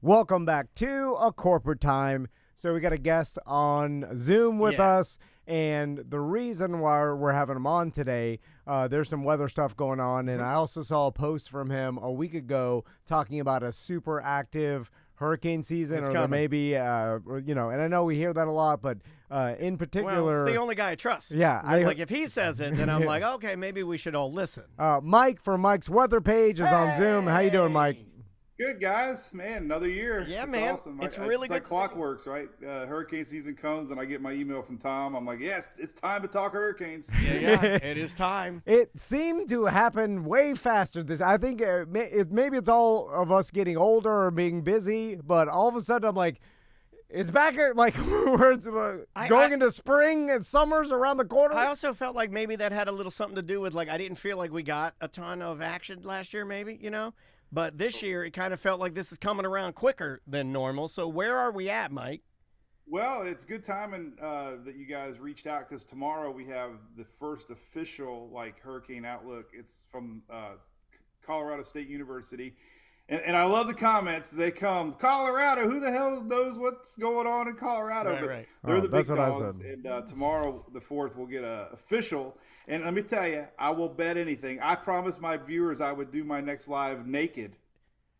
Welcome back to A Corporate Time. So we got a guest on Zoom with us, and the reason why we're having him on today, there's some weather stuff going on, and I also saw a post from him a week ago talking about a super active hurricane season, it's or coming. Maybe, and I know we hear that a lot, but in particular... Well, it's the only guy I trust. Yeah. Like, if he says it, then I'm like, okay, maybe we should all listen. Mike from Mike's Weather Page is on Zoom. How you doing, Mike? Good, guys. Man, another year. Yeah, it's man. Awesome. It's it's really good like clockworks, right? Hurricane season comes, and I get my email from Tom. I'm like, yes, it's time to talk hurricanes. Yeah, it is time. It seemed to happen way faster. I think maybe it's all of us getting older or being busy, but all of a sudden I'm like, it's back at where it's going into spring and summer's around the corner. I also felt like maybe that had a little something to do with, I didn't feel like we got a ton of action last year, maybe, But this year, it kind of felt like this is coming around quicker than normal. So where are we at, Mike? Well, it's good timing that you guys reached out, because tomorrow we have the first official hurricane outlook. It's from Colorado State University. And I love the comments. They come, Colorado, who the hell knows what's going on in Colorado? Right. They're the big that's what dogs. I said. And tomorrow, the 4th, we'll get a official. And let me tell you, I will bet anything. I promised my viewers I would do my next live naked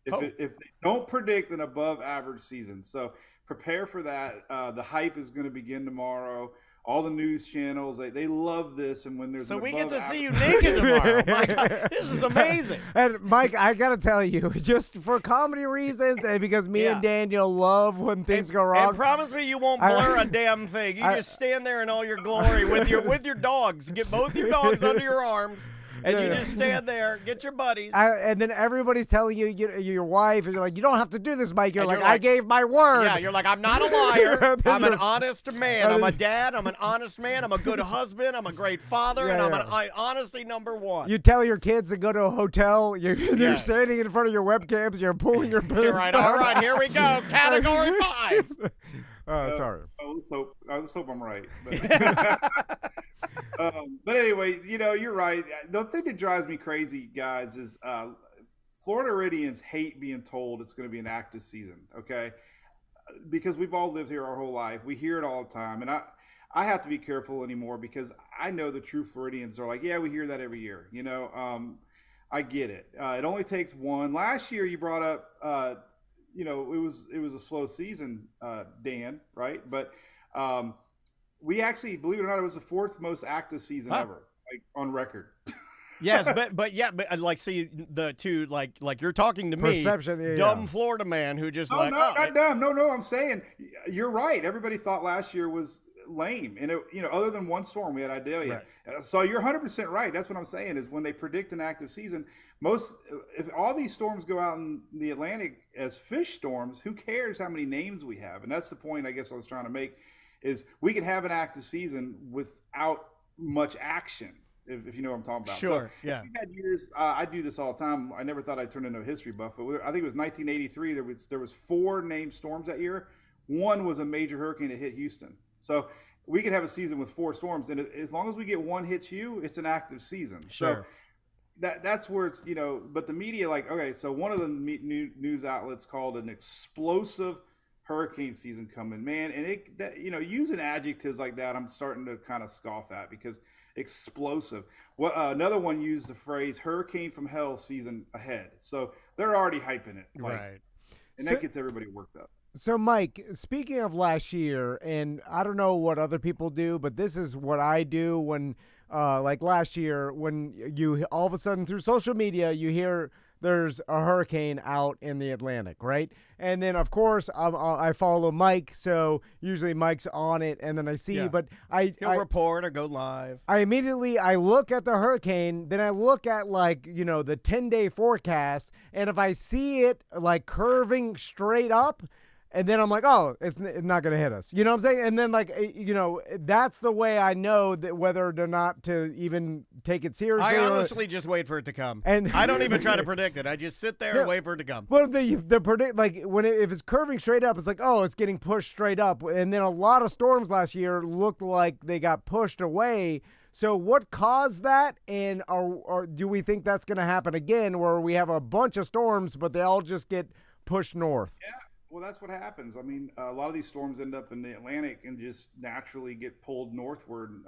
if they don't predict an above average season. So prepare for that. The hype is going to begin tomorrow. All the news channels, they love this. And when there's So an we get to above see you average- naked tomorrow. My God, this is amazing. And Mike, I gotta tell you, just for comedy reasons, and because me and Daniel love when things go wrong. And promise me you won't blur a damn thing. You just stand there in all your glory with your dogs. Get both your dogs under your arms. And you just stand there, get your buddies. And then everybody's telling you, your wife, and you're like, you don't have to do this, Mike. You're like, I gave my word. Yeah, you're like, I'm not a liar. I'm an honest man. I'm a dad. I'm an honest man. I'm a good husband. I'm a great father. And I'm honesty number one. You tell your kids to go to a hotel. You're standing in front of your webcams. You're pulling your pants You're right. down. All right, here we go. Category 5. Sorry. Let's hope I'm right. But anyway, you're right. The thing that drives me crazy, guys, is Floridians hate being told it's going to be an active season, okay? Because we've all lived here our whole life. We hear it all the time. And I have to be careful anymore, because I know the true Floridians are like, yeah, we hear that every year. I get it. It only takes one. Last year you brought up it was a slow season, Dan, right? But we actually, believe it or not, it was the 4th most active season ever, on record. Yes, but see the two, like you're talking to me, Perception, dumb Florida man who just Not dumb. No, I'm saying you're right. Everybody thought last year was lame, and other than one storm, we had Idalia. Right. So you're 100% right. That's what I'm saying, is when they predict an active season, if all these storms go out in the Atlantic as fish storms, who cares how many names we have? And that's the point I guess I was trying to make, is we could have an active season without much action, if you know what I'm talking about. Sure, so yeah. We've had years, I do this all the time. I never thought I'd turn into a history buff, but I think it was 1983. There was 4 named storms that year. One was a major hurricane that hit Houston. So we could have a season with 4 storms, and as long as we get one hits you, it's an active season. Sure. So that's where it's, but the media, okay, so one of the news outlets called an explosive hurricane season coming, man. And using adjectives like that, I'm starting to kind of scoff at, because explosive. Another one used the phrase hurricane from hell season ahead. So they're already hyping it. Right. And that gets everybody worked up. So, Mike, speaking of last year, and I don't know what other people do, but this is what I do when, last year, when you all of a sudden through social media, you hear there's a hurricane out in the Atlantic, right? And then, of course, I follow Mike, so usually Mike's on it, and then I see, but he'll report or go live. I immediately look at the hurricane, then I look at the 10-day forecast, and if I see it curving straight up, and then I'm like, oh, it's not going to hit us. You know what I'm saying? And then, that's the way I know that whether or not to even take it seriously. I honestly just wait for it to come. And I don't even try to predict it. I just sit there and wait for it to come. Well, the predict, if it's curving straight up, it's like, oh, it's getting pushed straight up. And then a lot of storms last year looked like they got pushed away. So what caused that? And or do we think that's going to happen again, where we have a bunch of storms, but they all just get pushed north? Yeah. Well, that's what happens. I mean, a lot of these storms end up in the Atlantic and just naturally get pulled northward.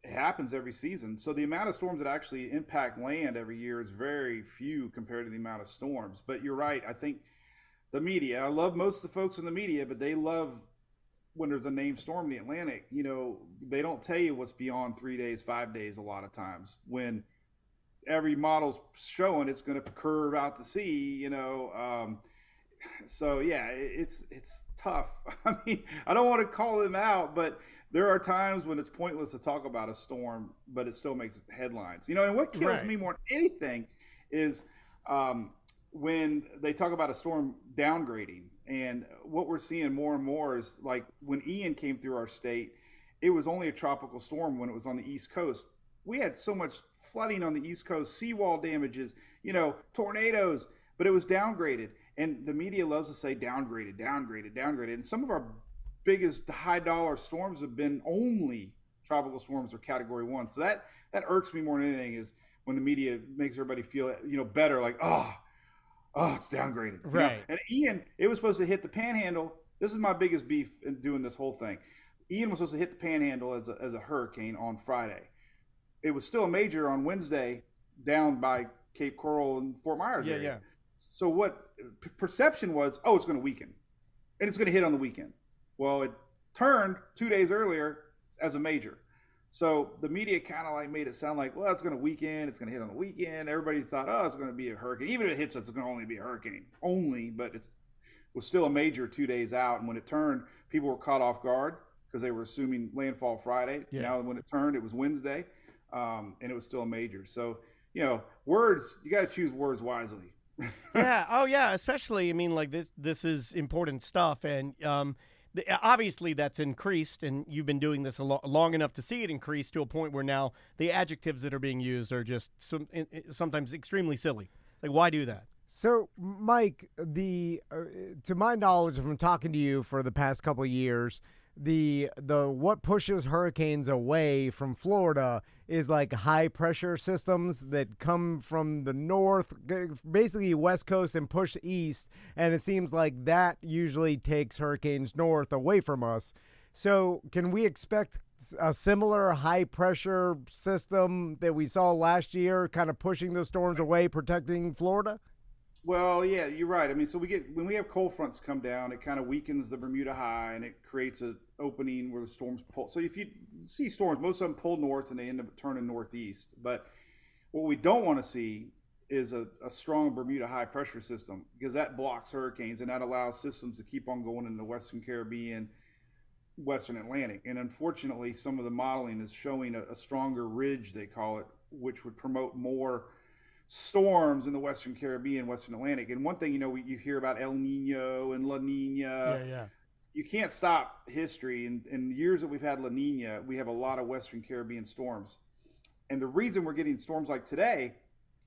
It happens every season. So the amount of storms that actually impact land every year is very few compared to the amount of storms. But you're right. I think the media, I love most of the folks in the media, but they love when there's a named storm in the Atlantic. You know, they don't tell you what's beyond 3 days, 5 days a lot of times when every model's showing it's going to curve out to sea, you know. So yeah, it's tough. I mean, I don't want to call them out, but there are times when it's pointless to talk about a storm, but it still makes headlines. You know, and what kills me more than anything is when they talk about a storm downgrading. And what we're seeing more and more is like when Ian came through our state, it was only a tropical storm when it was on the East Coast. We had so much flooding on the East Coast, seawall damages, you know, tornadoes, but it was downgraded. And the media loves to say downgraded, downgraded, downgraded. And some of our biggest high dollar storms have been only tropical storms or category 1. So that irks me more than anything is when the media makes everybody feel, you know, better, like, oh, it's downgraded. Right. You know? And Ian, it was supposed to hit the Panhandle. This is my biggest beef in doing this whole thing. Ian was supposed to hit the Panhandle as a hurricane on Friday. It was still a major on Wednesday down by Cape Coral and Fort Myers area. Yeah. So what perception was, it's going to weaken and it's going to hit on the weekend. Well, it turned 2 days earlier as a major. So the media kind of like made it sound like, well, it's going to weaken. It's going to hit on the weekend. Everybody thought, it's going to be a hurricane. Even if it hits, it's going to only be a hurricane. But it was still a major 2 days out. And when it turned, people were caught off guard because they were assuming landfall Friday. Yeah. Now when it turned, it was Wednesday, and it was still a major. So, you know, words, you got to choose words wisely. Yeah. Oh, yeah. Especially, I mean, like this is important stuff. And obviously that's increased, and you've been doing this long enough to see it increase to a point where now the adjectives that are being used are just sometimes extremely silly. Like, why do that? So, Mike, to my knowledge from talking to you for the past couple of years, the what pushes hurricanes away from Florida is like high pressure systems that come from the north, basically west coast, and push east, and it seems like that usually takes hurricanes north away from us. So can we expect a similar high pressure system that we saw last year kind of pushing those storms away, protecting Florida? Well, yeah, you're right. I mean, so when we have cold fronts come down, it kind of weakens the Bermuda High and it creates an opening where the storms pull. So if you see storms, most of them pull north and they end up turning northeast. But what we don't want to see is a strong Bermuda high pressure system, because that blocks hurricanes and that allows systems to keep on going in the Western Caribbean, Western Atlantic. And unfortunately, some of the modeling is showing a stronger ridge, they call it, which would promote more storms in the Western Caribbean, Western Atlantic. And one thing, you know, you hear about El Nino and La Niña. Yeah. You can't stop history. In years that we've had La Niña, we have a lot of Western Caribbean storms. And the reason we're getting storms like today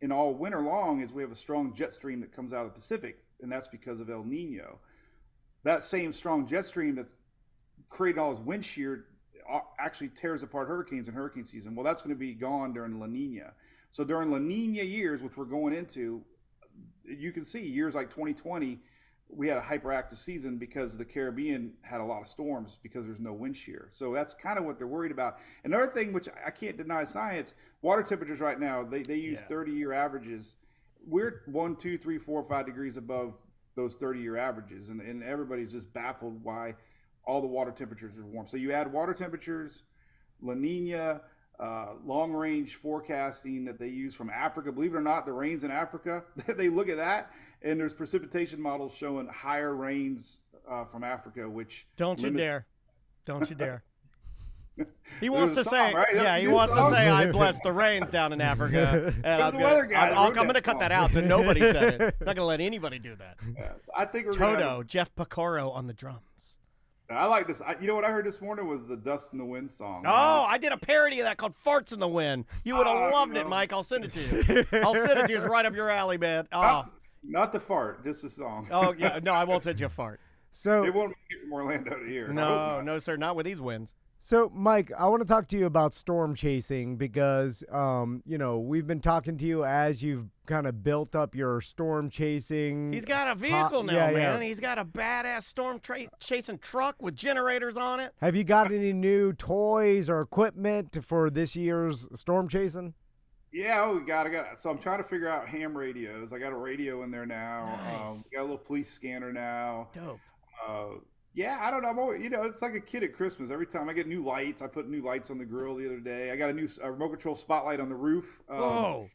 and all winter long is we have a strong jet stream that comes out of the Pacific, and that's because of El Nino. That same strong jet stream that's creating all this wind shear actually tears apart hurricanes in hurricane season. Well, that's going to be gone during La Niña. So during La Niña years, which we're going into, you can see years like 2020, we had a hyperactive season because the Caribbean had a lot of storms because there's no wind shear. So that's kind of what they're worried about. Another thing, which I can't deny science, water temperatures right now, they use 30-year averages. We're 1, 2, 3, 4, 5 degrees above those 30-year averages. And everybody's just baffled why all the water temperatures are warm. So you add water temperatures, La Niña, long-range forecasting that they use from Africa. Believe it or not, the rains in Africa, they look at that, and there's precipitation models showing higher rains from Africa, which Don't you dare. He wants to song, say, right? yeah, he wants to say, I bless the rains down in Africa. And I'm going to cut that out so nobody said it. I'm not going to let anybody do that. So I think we're Toto, Jeff Picoro on the drums. I like this. You know what I heard this morning was the Dust in the Wind song. Oh, I did a parody of that called Farts in the Wind. You would have loved it, Mike. I'll send it to you. I'll send it to you. It's right up your alley, man. Oh. Not the fart, just the song. Oh, yeah. No, I won't send you a fart. So it won't be from Orlando to here. No, sir. Not with these winds. So, Mike, I want to talk to you about storm chasing because, we've been talking to you as you've kind of built up your storm chasing. He's got a vehicle now, yeah, man. yeah. He's got a badass storm chasing truck with generators on it. Have you got any new toys or equipment for this year's storm chasing? Yeah, I got. So I'm trying to figure out ham radios. I got a radio in there now. Nice. Got a little police scanner now. Dope. Yeah, I don't know. I'm always, it's like a kid at Christmas. Every time I get new lights, I put new lights on the grill the other day. I got a new remote control spotlight on the roof. Whoa.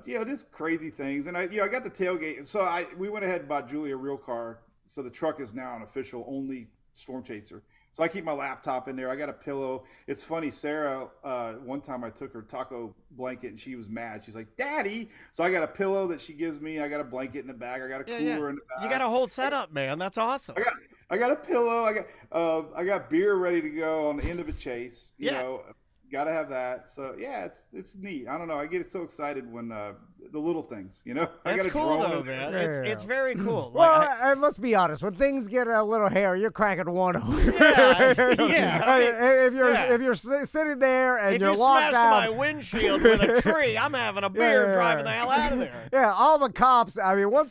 Just crazy things. And I got the tailgate. So we went ahead and bought Julie a real car. So the truck is now an official only storm chaser. So I keep my laptop in there. I got a pillow. It's funny, Sarah, one time I took her taco blanket and she was mad. She's like, Daddy. So I got a pillow that she gives me. I got a blanket in the bag. I got a cooler in the bag. You got a whole setup, man. That's awesome. I got a pillow. I got beer ready to go on the end of a chase. You know, gotta have that. So yeah, it's neat. I don't know. I get so excited when the little things. That's cool though, man. It's very cool. Well, let's be honest. When things get a little hairy, you're cracking one over. Yeah. If you're sitting there and if you're you locked smashed out, my windshield with a tree, I'm having a beer driving the hell out of there. Yeah, all the cops. I mean, when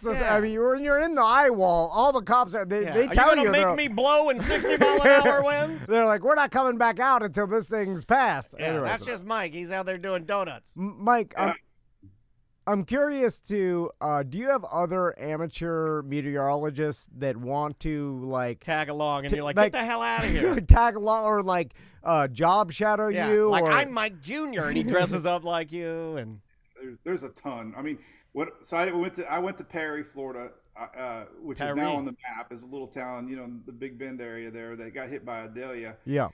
you're in the eye wall, all the cops they tell you. Are you gonna make me blow in 60-mile-an-hour winds? They're like, we're not coming back out until this thing's passed. Yeah, anyway, that's just Mike. He's out there doing donuts. Mike, I'm curious to. Do you have other amateur meteorologists that want to tag along, and you're like, get the hell out of here? Tag along or job shadow you? Like or... I'm Mike Jr. and he dresses up like you, and there's a ton. I mean, So I went to Perry, Florida, which is now on the map. Is a little town, the Big Bend area there that got hit by Adelia. Yeah,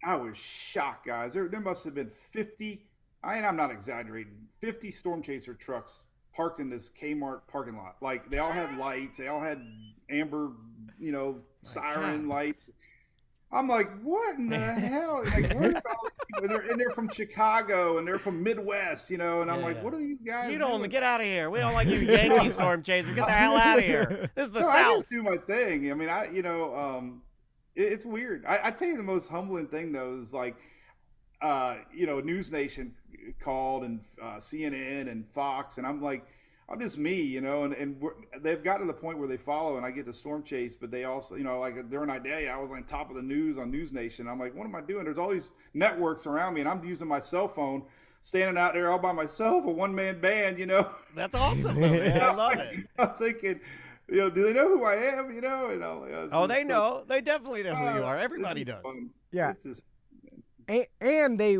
I was shocked, guys. There must have been 50. I'm not exaggerating. 50 storm chaser trucks parked in this Kmart parking lot. Like they all had lights. They all had amber, siren lights. I'm like, what in the hell? Like, where are all these people? And they're from Chicago and they're from Midwest, and I'm like, what are these guys? You don't doing? Get out of here. We don't like you Yankee storm chaser. Get the hell out of here. This is the South. I just do my thing. I mean, it's weird. I tell you the most humbling thing though is News Nation called and CNN and Fox, and I'm like, I'm just me, and they've got to the point where they follow, and I get the storm chase, but they also, during Idalia, I was on top of the news on News Nation. I'm like, what am I doing? There's all these networks around me, and I'm using my cell phone, standing out there all by myself, a one-man band, That's awesome, man. I love it. I'm thinking, do they know who I am? They know. They definitely know who you are. Everybody does. Fun. Yeah. It's just, and they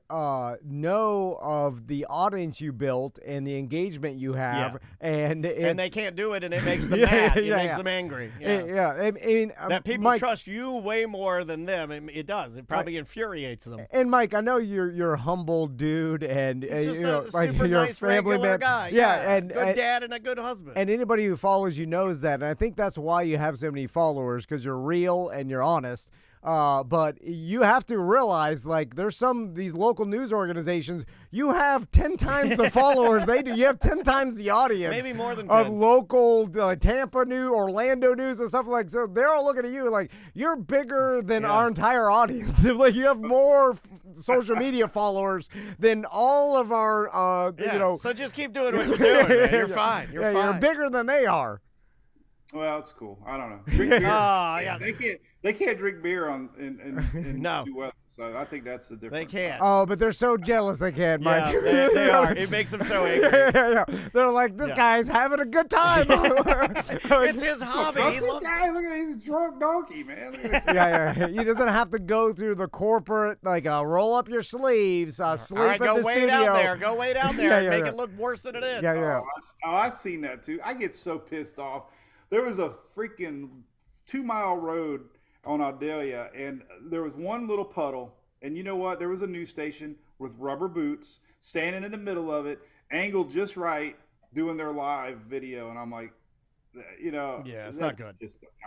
know of the audience you built and the engagement you have, and they can't do it, and it makes them mad. It makes them angry. I mean, that people Mike, trust you way more than them. It does. It probably infuriates them. And Mike, I know you're a humble dude, and He's just a super you're nice, a family regular man. guy. and good dad and a good husband. And anybody who follows you knows that, and I think that's why you have so many followers, because you're real and you're honest. But you have to realize, there's these local news organizations, you have 10 times the followers they do. You have 10 times the audience. Maybe more than 10. Of local Tampa news, Orlando news, and stuff like so. They're all looking at you like you're bigger than our entire audience. You have more social media followers than all of our, So just keep doing what you're doing, man. You're fine. You're fine. You're bigger than they are. Well, it's cool. I don't know. Drink beer. Oh, They can't drink beer in No. new weather, so I think that's the difference. They can't. Oh, but they're so jealous they can, Mike. Yeah, they are. It makes them so angry. They're like, this guy's having a good time. It's his hobby. Trust this guy. Look at he's a drunk donkey, man. Look at this. He doesn't have to go through the corporate, roll up your sleeves, sleep All right, at the wait studio. out there. Go wait out there and make yeah. it look worse than it is. Yeah. Oh, I've seen that too. I get so pissed off. There was a freaking 2-mile road on Adelia, and there was one little puddle, and you know what? There was a news station with rubber boots standing in the middle of it, angled just right, doing their live video, and I'm like, Yeah, it's not good.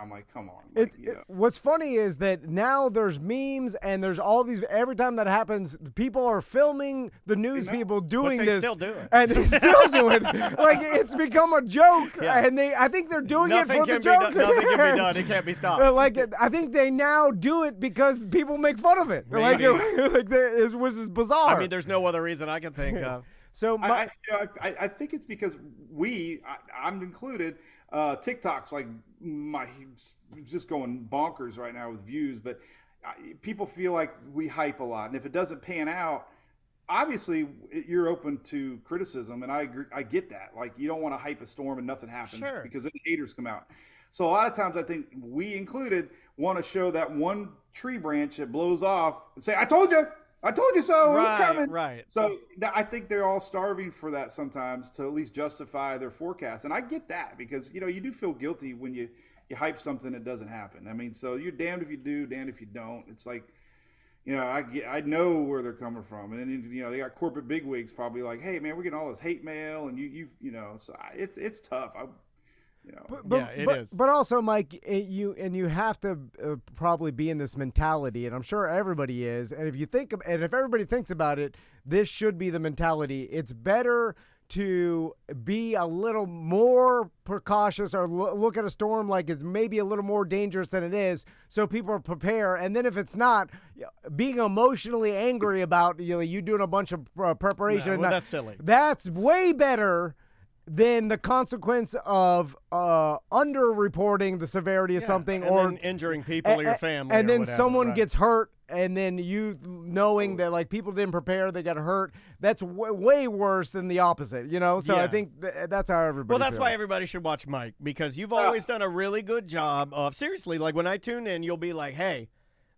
I'm like, come on. Like, What's funny is that now there's memes and there's all these. Every time that happens, people are filming the news people doing but they this, still do it. and they still do it. Like it's become a joke, and I think they're doing it for the joke. Nothing can be done. It can't be stopped. I think they now do it because people make fun of it. Maybe. Which is bizarre. I mean, there's no other reason I can think of. So I think it's because I'm included. TikTok's like just going bonkers right now with views, but people feel like we hype a lot, and if it doesn't pan out, obviously you're open to criticism, and I agree. I get that. Like you don't want to hype a storm and nothing happens because then haters come out. So a lot of times I think we included want to show that one tree branch that blows off and say, I told you so. It's coming. Right. So I think they're all starving for that sometimes to at least justify their forecast. And I get that because, you do feel guilty when you hype something that doesn't happen. I mean, so you're damned if you do, damned if you don't. It's like, I know where they're coming from. And then, they got corporate bigwigs probably like, hey, man, we're getting all this hate mail. And so it's tough. It is. But also, Mike, you have to probably be in this mentality, and I'm sure everybody is. And if everybody thinks about it, this should be the mentality. It's better to be a little more precautious or look at a storm like it's maybe a little more dangerous than it is, so people are prepared. And then if it's not, being emotionally angry about you doing a bunch of preparation, that's silly. That's way better than the consequence of underreporting the severity of something, or then injuring people or your family, and then whatever, someone gets hurt, and then you knowing that like people didn't prepare, they got hurt. That's way worse than the opposite, So I think that's how everybody. Well, that's feels. why everybody should watch Mike, because you've always done a really good job of seriously. Like when I tune in, you'll be like, "Hey,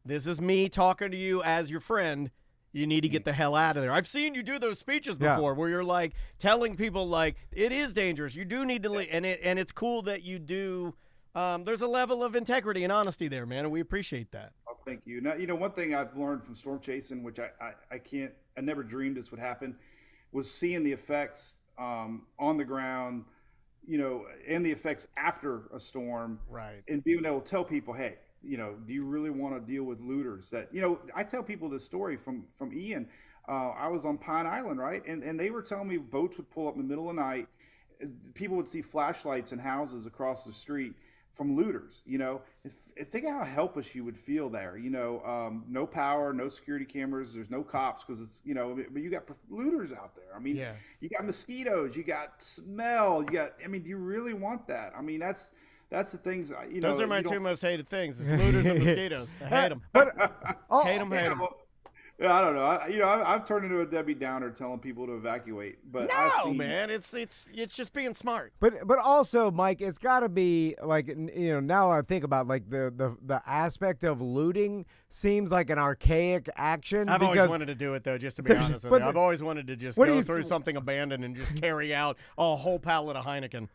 this is me talking to you as your friend. You need to get the hell out of there." I've seen you do those speeches before where you're like telling people like it is dangerous. You do need to leave. And it's cool that you do. There's a level of integrity and honesty there, man, and we appreciate that. Oh, thank you. Now, one thing I've learned from storm chasing, which I never dreamed this would happen, was seeing the effects on the ground, and the effects after a storm, right? And being able to tell people, hey, do you really want to deal with looters? That, I tell people this story from Ian. I was on Pine Island, right? And they were telling me boats would pull up in the middle of the night. People would see flashlights in houses across the street from looters. Think how helpless you would feel there. No power, no security cameras. There's no cops because it's, but you got looters out there. I mean, you got mosquitoes, you got smell, do you really want that? I mean, that's the things, Those are my two most hated things: is looters and mosquitoes. I hate them. Hate them. I don't know. I've turned into a Debbie Downer telling people to evacuate. But man, it's just being smart. But also, Mike, it's got to be like now I think about like the aspect of looting seems like an archaic action. I've always wanted to do it though, just to be honest with you. I've always wanted to just go through something abandoned and just carry out a whole pallet of Heineken.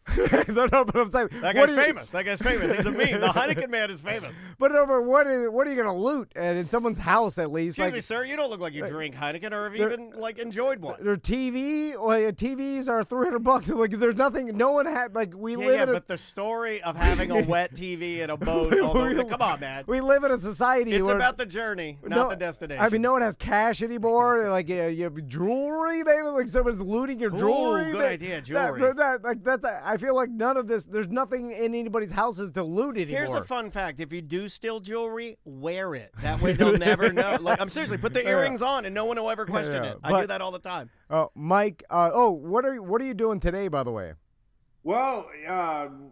No, but I'm saying that guy's famous. That guy's famous. He's a meme. The Heineken man is famous. But what are you gonna loot? And in someone's house at least. Excuse me, sir. You don't look like you drink Heineken or have even like enjoyed one. Their TV, TVs are $300. Like there's nothing. No one had like we live. But the story of having a wet TV in a boat. Come on, man. We live in a society. It's where about the journey, not the destination. I mean, no one has cash anymore. Like you have jewelry, maybe like someone's looting your jewelry. Ooh, good idea, jewelry. I feel like none of this. There's nothing in anybody's houses to loot anymore. Here's the fun fact: if you do steal jewelry, wear it. That way they'll never know. Like I'm seriously, put the earrings on and no one will ever question it. I do that all the time. Oh, Mike. What are you doing today, by the way? Well,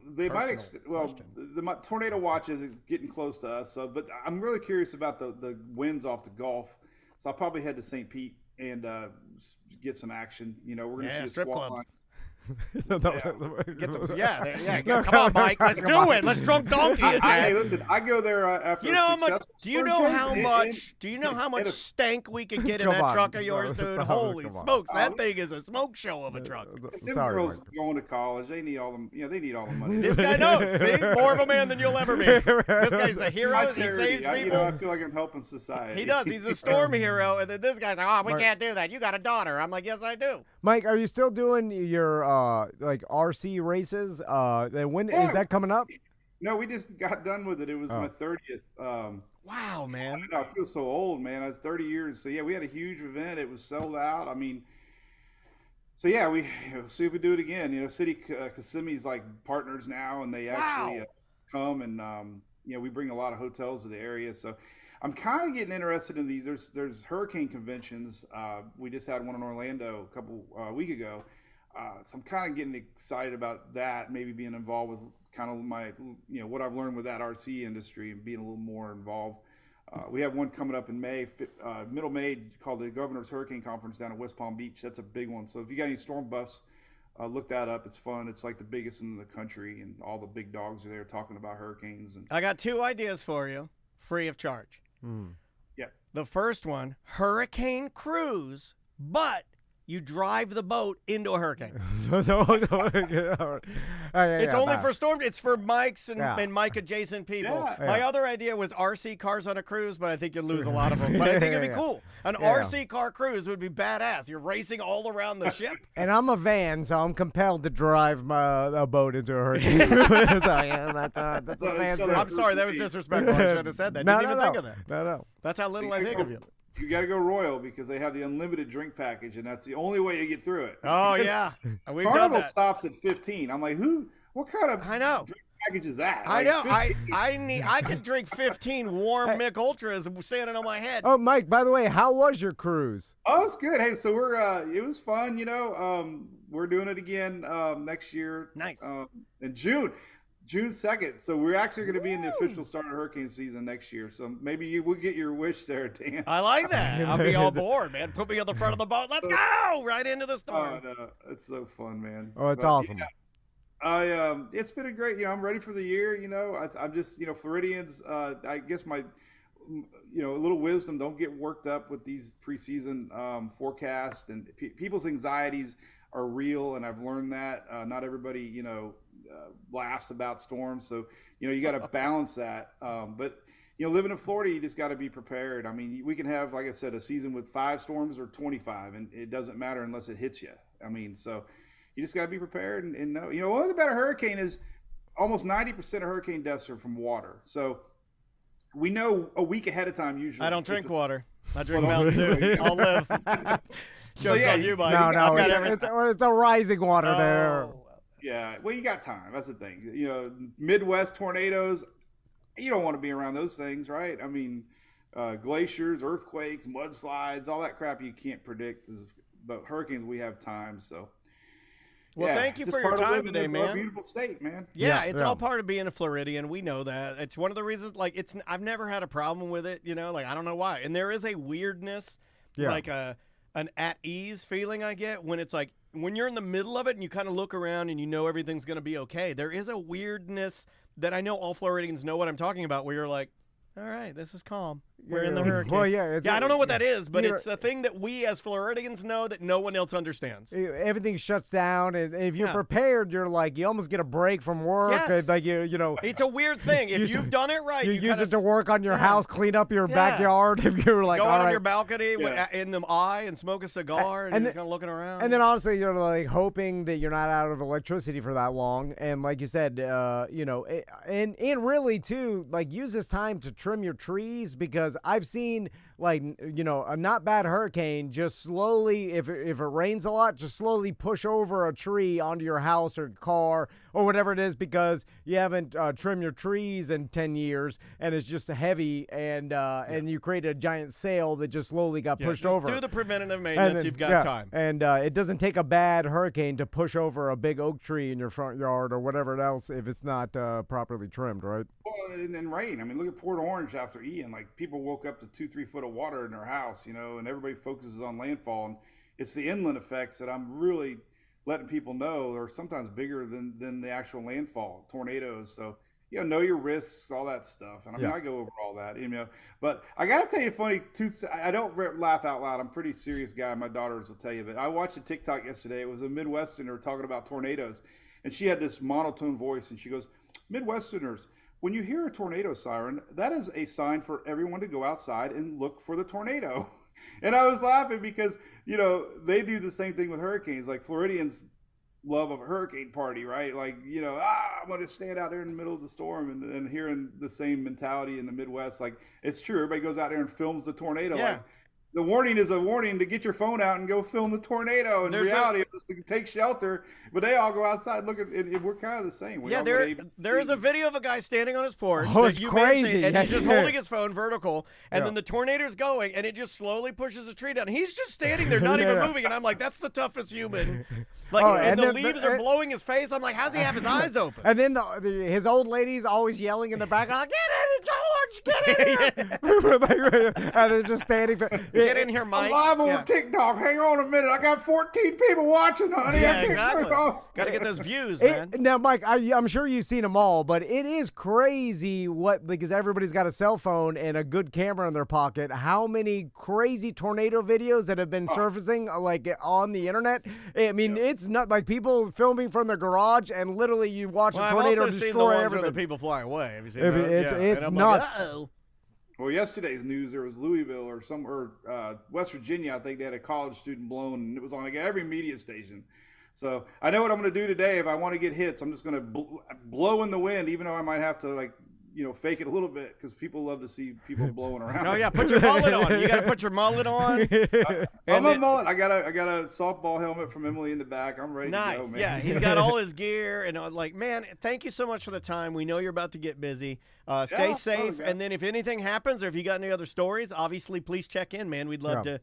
they the tornado watch is getting close to us. But I'm really curious about the winds off the Gulf. So I'll probably head to St. Pete and get some action. We're going to see a strip squat clubs. line. Come on, Mike. Let's do it. Let's drunk donkey it, man. Hey, listen, I go there after. Do you know how much stank we could get in that truck of yours, dude? Holy smokes, that thing is a smoke show of a truck. Them girls going to college, they need all the they need all the money. This guy knows. See, more of a man than you'll ever be. This guy's a hero. He saves people. I feel like I'm helping society. He does. He's a storm hero, and then this guy's like, "Oh, we can't do that. You got a daughter." I'm like, "Yes, I do." Mike, are you still doing your like RC races? When is Yeah. that coming up? No, we just got done with it. It was Oh. my 30th. Wow, I man. don't know, I feel so old, man. I was 30 years. So yeah, we had a huge event. It was sold out. I mean, so yeah, we see if we do it again. City Kissimmee's like partners now, and they actually Wow. come and we bring a lot of hotels to the area. So I'm kind of getting interested in these. There's hurricane conventions. We just had one in Orlando a couple week ago. So I'm kind of getting excited about that. Maybe being involved with kind of my what I've learned with that RC industry and being a little more involved. We have one coming up in May, middle May, called the Governor's Hurricane Conference down at West Palm Beach. That's a big one. So if you got any storm buffs, look that up. It's fun. It's like the biggest in the country, and all the big dogs are there talking about hurricanes. And I got 2 ideas for you, free of charge. yeah, The first one, hurricane cruise, but you drive the boat into a hurricane. It's only for storm. It's for Mike's and Mike adjacent people. Yeah. My other idea was RC cars on a cruise, but I think you'd lose a lot of them. But I think it'd be cool. An RC car cruise would be badass. You're racing all around the ship. And I'm a van, so I'm compelled to drive a boat into a hurricane. So, yeah, that's a van so thing. I'm sorry, that was disrespectful. I should have said that. No, Didn't even no, think no. of that. No. That's how little I think of you. You got to go Royal because they have the unlimited drink package, and that's the only way you get through it. Oh, Because yeah. We've done Carnival that. stops at 15. I'm like, what kind of I know. drink package is that? I Like, know. 15? I could drink 15 warm Mick Ultras standing on my head. Oh, Mike, by the way, how was your cruise? Oh, it's good. Hey, so it was fun, we're doing it again next year. Nice. In June 2nd. So we're actually going to be in the official start of hurricane season next year. So maybe you will get your wish there, Dan. I like that. I'll be all board, man. Put me on the front of the boat. Let's go right into the storm. Oh, no, it's so fun, man. Oh, it's But, awesome. yeah, it's been a great, I'm ready for the year. I'm just, Floridians, I guess my, a little wisdom, don't get worked up with these preseason forecasts, and people's anxieties are real. And I've learned that not everybody, laughs about storms. So, you got to balance that. But, living in Florida, you just got to be prepared. I mean, we can have, like I said, a season with 5 storms or 25, and it doesn't matter unless it hits you. I mean, so you just got to be prepared and know. One thing about a hurricane is almost 90% of hurricane deaths are from water. So we know a week ahead of time usually. I don't drink water. I drink Well, Mountain Dew. I'll live. Joke's yeah, on you, Mike. No, I've got everything. it's the rising water there. Oh. Yeah, well, you got time. That's the thing. Midwest tornadoes, you don't want to be around those things, right? I mean, glaciers, earthquakes, mudslides, all that crap you can't predict. But hurricanes, we have time. So, Well, thank you it's for just your part of time living today, in our man. beautiful state, man. Yeah, Yeah, it's yeah. all part of being a Floridian. We know that. It's one of the reasons. Like, I've never had a problem with it. Like I don't know why. And there is a weirdness, Yeah. like an at ease feeling I get when it's like when you're in the middle of it and you kind of look around and you know everything's gonna be okay. There is a weirdness that I know all Floridians know what I'm talking about. Where you're like, all right, this is calm. We're in the hurricane. Well, yeah, I don't know what that is, but you're- it's a thing that we as Floridians know that no one else understands. Everything shuts down, and if you're Yeah. prepared, you're like you almost get a break from work. Yes. And like you It's a weird thing. If You- you've done it right, you use kinda it to work on your yeah. house, clean up your Yeah. backyard. If you're like, go all out on right. your balcony Yeah. in the eye and smoke a cigar and, and you're then- kind of looking around. And then honestly, you're like hoping that you're not out of electricity for that long. And like you said, and really too, like use this time to trim your trees, because I've seen like a not bad hurricane just slowly, if it rains a lot, just slowly push over a tree onto your house or car or whatever it is, because you haven't trimmed your trees in 10 years and it's just heavy, and you created a giant sail that just slowly got pushed just over. do the preventative maintenance. then- You've got yeah, time. And it doesn't take a bad hurricane to push over a big oak tree in your front yard or whatever else if it's not properly trimmed, right? Well, and rain. I mean, look at Port Orange after Ian. Like, people woke up to 2-3 foot of water in their house, and everybody focuses on landfall. And it's the inland effects that I'm really letting people know are sometimes bigger than the actual landfall, tornadoes. So, know your risks, all that stuff. And I mean, Yeah. I go over all that, But I got to tell you, funny, I don't laugh out loud. I'm a pretty serious guy. My daughters will tell you. But I watched a TikTok yesterday. It was a Midwesterner talking about tornadoes. And she had this monotone voice. And she goes, Midwesterners, when you hear a tornado siren, that is a sign for everyone to go outside and look for the tornado. And I was laughing because, they do the same thing with hurricanes. Like, Floridians, love of a hurricane party, right? Like, I'm going to stand out there in the middle of the storm, and hearing the same mentality in the Midwest. Like, it's true. Everybody goes out there and films the tornado. Yeah. Like, the warning is a warning to get your phone out and go film the tornado. And the reality is to take shelter, but they all go outside looking, and we're kind of the same. We there is a video of a guy standing on his porch. Oh, it's crazy. And he's just holding his phone vertical, and then the tornado's going, and it just slowly pushes the tree down. He's just standing there, not even moving, and I'm like, that's the toughest human. Like, and the leaves are blowing his face. I'm like, how's he have his eyes open? And then his old lady's always yelling in the back, like, get in, George, get in here. And they're just standing there. Get in here, Mike. I'm live on TikTok. Hang on a minute. I got 14 people watching, honey. Yeah, exactly. Got to get those views, man. Now, Mike, I'm sure you've seen them all, but it is crazy because everybody's got a cell phone and a good camera in their pocket. How many crazy tornado videos that have been surfacing like on the internet? I mean, it's not like people filming from their garage, and literally you watch a tornado I've also destroy seen the ones everything. Where the people fly away. Have you seen that? It's nuts. Like, well, yesterday's news, there was Louisville or West Virginia. I think they had a college student blown, and it was on like every media station. So I know what I'm going to do today. If I want to get hits, I'm just going to blow in the wind, even though I might have to fake it a little bit, because people love to see people blowing around. Oh yeah, put your mullet on. You got to put your mullet on. I'm a mullet. I got a softball helmet from Emily in the back. I'm ready to go, man. Yeah, he's got all his gear, and like, man, thank you so much for the time. We know you're about to get busy. Stay safe, and then if anything happens, or if you got any other stories, obviously please check in, man. We'd love to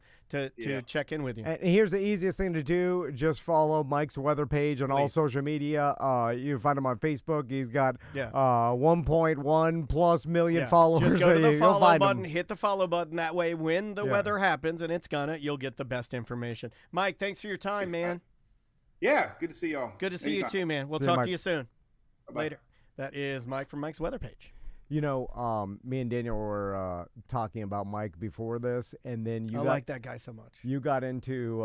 check in with you. And here's the easiest thing to do: just follow Mike's weather page on all social media. You can find him on Facebook. He's got 1.1+ million followers. Just go to the follow button, him. hit the follow button. That way, when the weather happens, and it's you'll get the best information. Mike, thanks for your time, man. Yeah, good to see y'all. Good to see you too, man. We'll talk to you soon. Bye-bye. Later. That is Mike from Mike's weather page. Me and Daniel were talking about Mike before this, and then I like that guy so much. You got into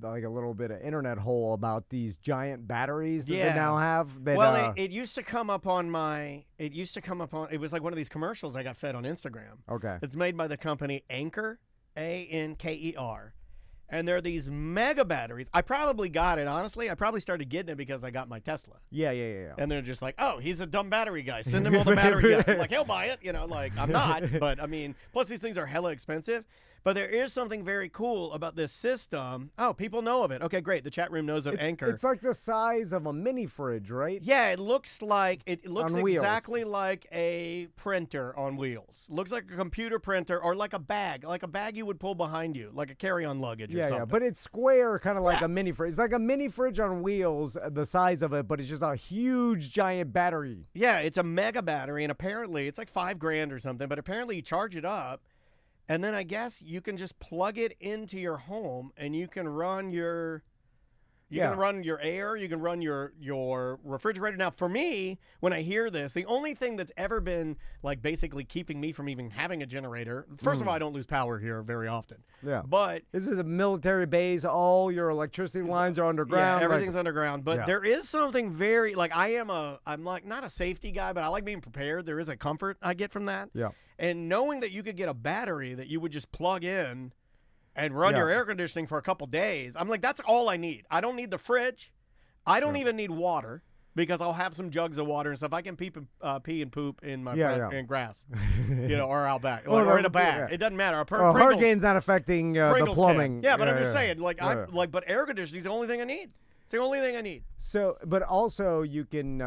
like a little bit of internet hole about these giant batteries that they now have. That, it used to come up on it was like one of these commercials I got fed on Instagram. Okay. It's made by the company Anker, Anker. And they're these mega batteries. I probably got it, honestly. I probably started getting it because I got my Tesla. Yeah. And they're just like, oh, he's a dumb battery guy. Send him all the battery guys. Like, he'll buy it. I'm not. But, I mean, plus these things are hella expensive. But there is something very cool about this system. Oh, people know of it. Okay, great. The chat room knows of Anker. It's like the size of a mini fridge, right? Yeah, it looks exactly like a printer on wheels. Looks like a computer printer, or like a bag you would pull behind you, like a carry-on luggage or something. Yeah, but it's square, kind of like a mini fridge. It's like a mini fridge on wheels, the size of it, but it's just a huge, giant battery. Yeah, it's a mega battery, and apparently it's like $5,000 or something, but apparently you charge it up, and then I guess you can just plug it into your home, and you can run your can run your air, you can run your refrigerator. Now, for me, when I hear this, the only thing that's ever been like basically keeping me from even having a generator, first of all, I don't lose power here very often. Yeah. But this is a military base. All your electricity lines are underground. Yeah, everything's underground. But there is something very I'm like not a safety guy, but I like being prepared. There is a comfort I get from that. Yeah. And knowing that you could get a battery that you would just plug in and run your air conditioning for a couple days. I'm like, that's all I need. I don't need the fridge. I don't even need water, because I'll have some jugs of water and stuff. I can pee and poop in my in grass, or out back, or in a bag. It doesn't matter. Hurricane's not affecting the plumbing. Yeah, but I'm just saying, but air conditioning is the only thing I need. It's the only thing I need. So, but also you can,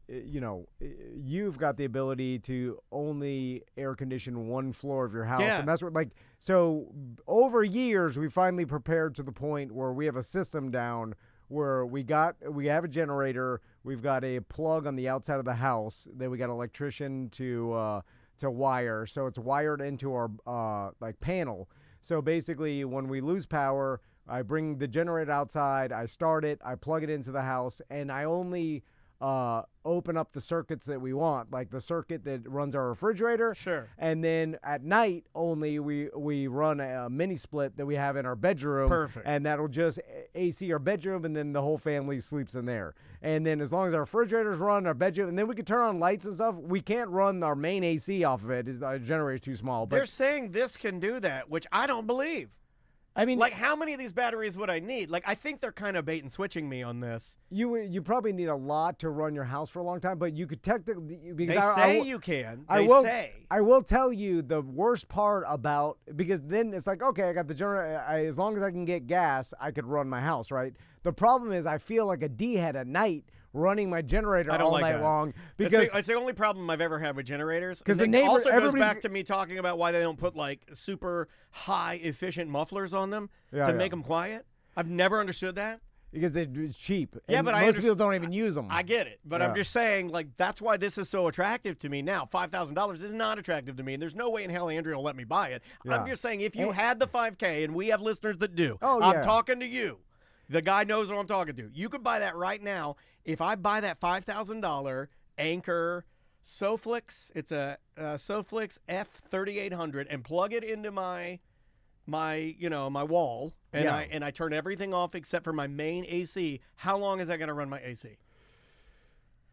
you've got the ability to only air condition one floor of your house. Yeah. And that's what, so over years, we finally prepared to the point where we have a system down where we have a generator, we've got a plug on the outside of the house, then we got an electrician to wire. So it's wired into our, panel. So basically, when we lose power, I bring the generator outside, I start it, I plug it into the house, and I only open up the circuits that we want, like the circuit that runs our refrigerator. Sure. And then at night only we run a mini split that we have in our bedroom. Perfect. And that'll just AC our bedroom, and then the whole family sleeps in there. And then as long as our refrigerators run, our bedroom, and then we can turn on lights and stuff. We can't run our main AC off of it. Our generator's too small. But they're saying this can do that, which I don't believe. I mean, like, how many of these batteries would I need? Like, I think they're kind of bait and switching me on this. you probably need a lot to run your house for a long time, but you could technically because They say you can. They say. I will tell you the worst part about because then it's like, okay, I got the generator. As long as I can get gas, I could run my house, right? The problem is I feel like a D-head at night running my generator all like night that. long because it's the only problem I've ever had with generators. Because the neighbor also goes back to me talking about why they don't put like super high efficient mufflers on them to make them quiet. I've never understood that. Because it's cheap. Yeah, and but most people don't even use them. I get it, but I'm just saying, like, that's why this is so attractive to me now. $5,000 is not attractive to me, and there's no way in hell Andrea will let me buy it. I'm just saying, if you had the $5K, and we have listeners that do, I'm talking to you. The guy knows what I'm talking to. You could buy that right now. If I buy that $5,000 Anchor Soflix, it's a Soflix F3800, and plug it into my wall, and I turn everything off except for my main AC. How long is that going to run my AC?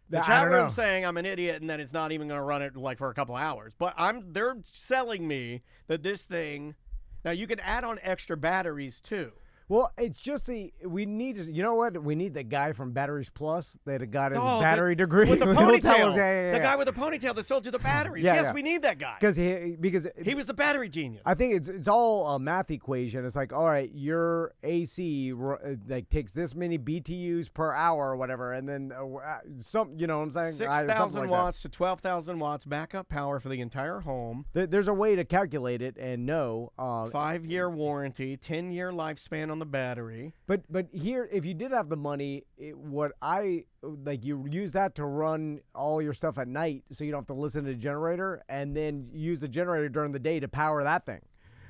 The chat room saying I'm an idiot and that it's not even going to run it like for a couple hours. But they're selling me that this thing. Now you can add on extra batteries too. Well, it's just we need to, you know what? We need the guy from Batteries Plus that got his battery degree. With the ponytail. The guy with the ponytail that sold you the batteries. We need that guy. Because he was the battery genius. I think it's all a math equation. It's like, all right, your AC like takes this many BTUs per hour or whatever, and then you know what I'm saying? 6,000 watts to 12,000 watts backup power for the entire home. There's a way to calculate it and know. 5-year warranty, 10-year lifespan on the battery. But here, if you did have the money, you use that to run all your stuff at night, so you don't have to listen to the generator, and then use the generator during the day to power that thing.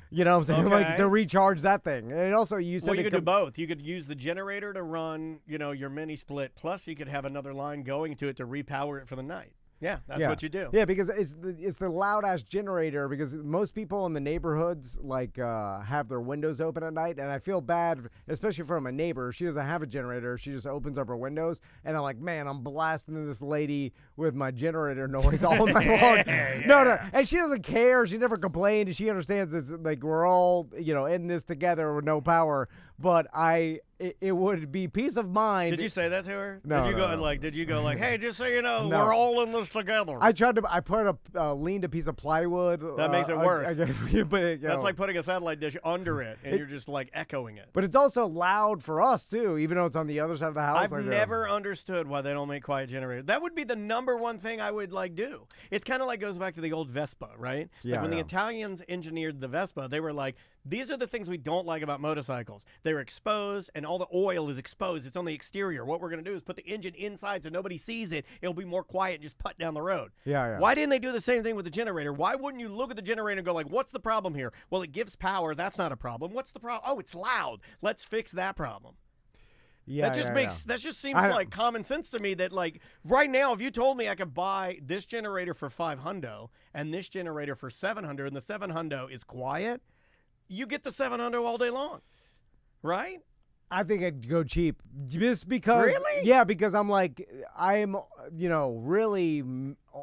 You know what I'm saying? Like to recharge that thing. And also, you said you could do both. You could use the generator to run, your mini split. Plus, you could have another line going to it to repower it for the night. Yeah, that's what you do. Yeah, because it's the loud ass generator. Because most people in the neighborhoods have their windows open at night, and I feel bad, especially for my neighbor. She doesn't have a generator; she just opens up her windows, and I'm like, man, I'm blasting this lady with my generator noise all night long. No, and she doesn't care. She never complained. She understands it's like we're all in this together with no power. But it would be peace of mind. Did you say that to her? No. Did you go like, hey, just so you know, we're all in this together? I put leaned a piece of plywood. That makes it worse. That's like putting a satellite dish under it, and you're just like echoing it. But it's also loud for us too, even though it's on the other side of the house. I've never understood why they don't make quiet generators. That would be the number one thing I would do. It's kind of like goes back to the old Vespa, right? Yeah. Like when the Italians engineered the Vespa, they were like, these are the things we don't like about motorcycles. They're exposed, and all the oil is exposed. It's on the exterior. What we're going to do is put the engine inside so nobody sees it. It'll be more quiet and just putt down the road. Yeah. Why didn't they do the same thing with the generator? Why wouldn't you look at the generator and go like, what's the problem here? Well, it gives power. That's not a problem. What's the problem? Oh, it's loud. Let's fix that problem. Yeah, that just seems like common sense to me that like right now, if you told me I could buy this generator for $500 and this generator for $700 and the $700 is quiet, you get the $700 all day long, right? I think I'd go cheap just because. Really? Yeah, because I'm like, I'm, really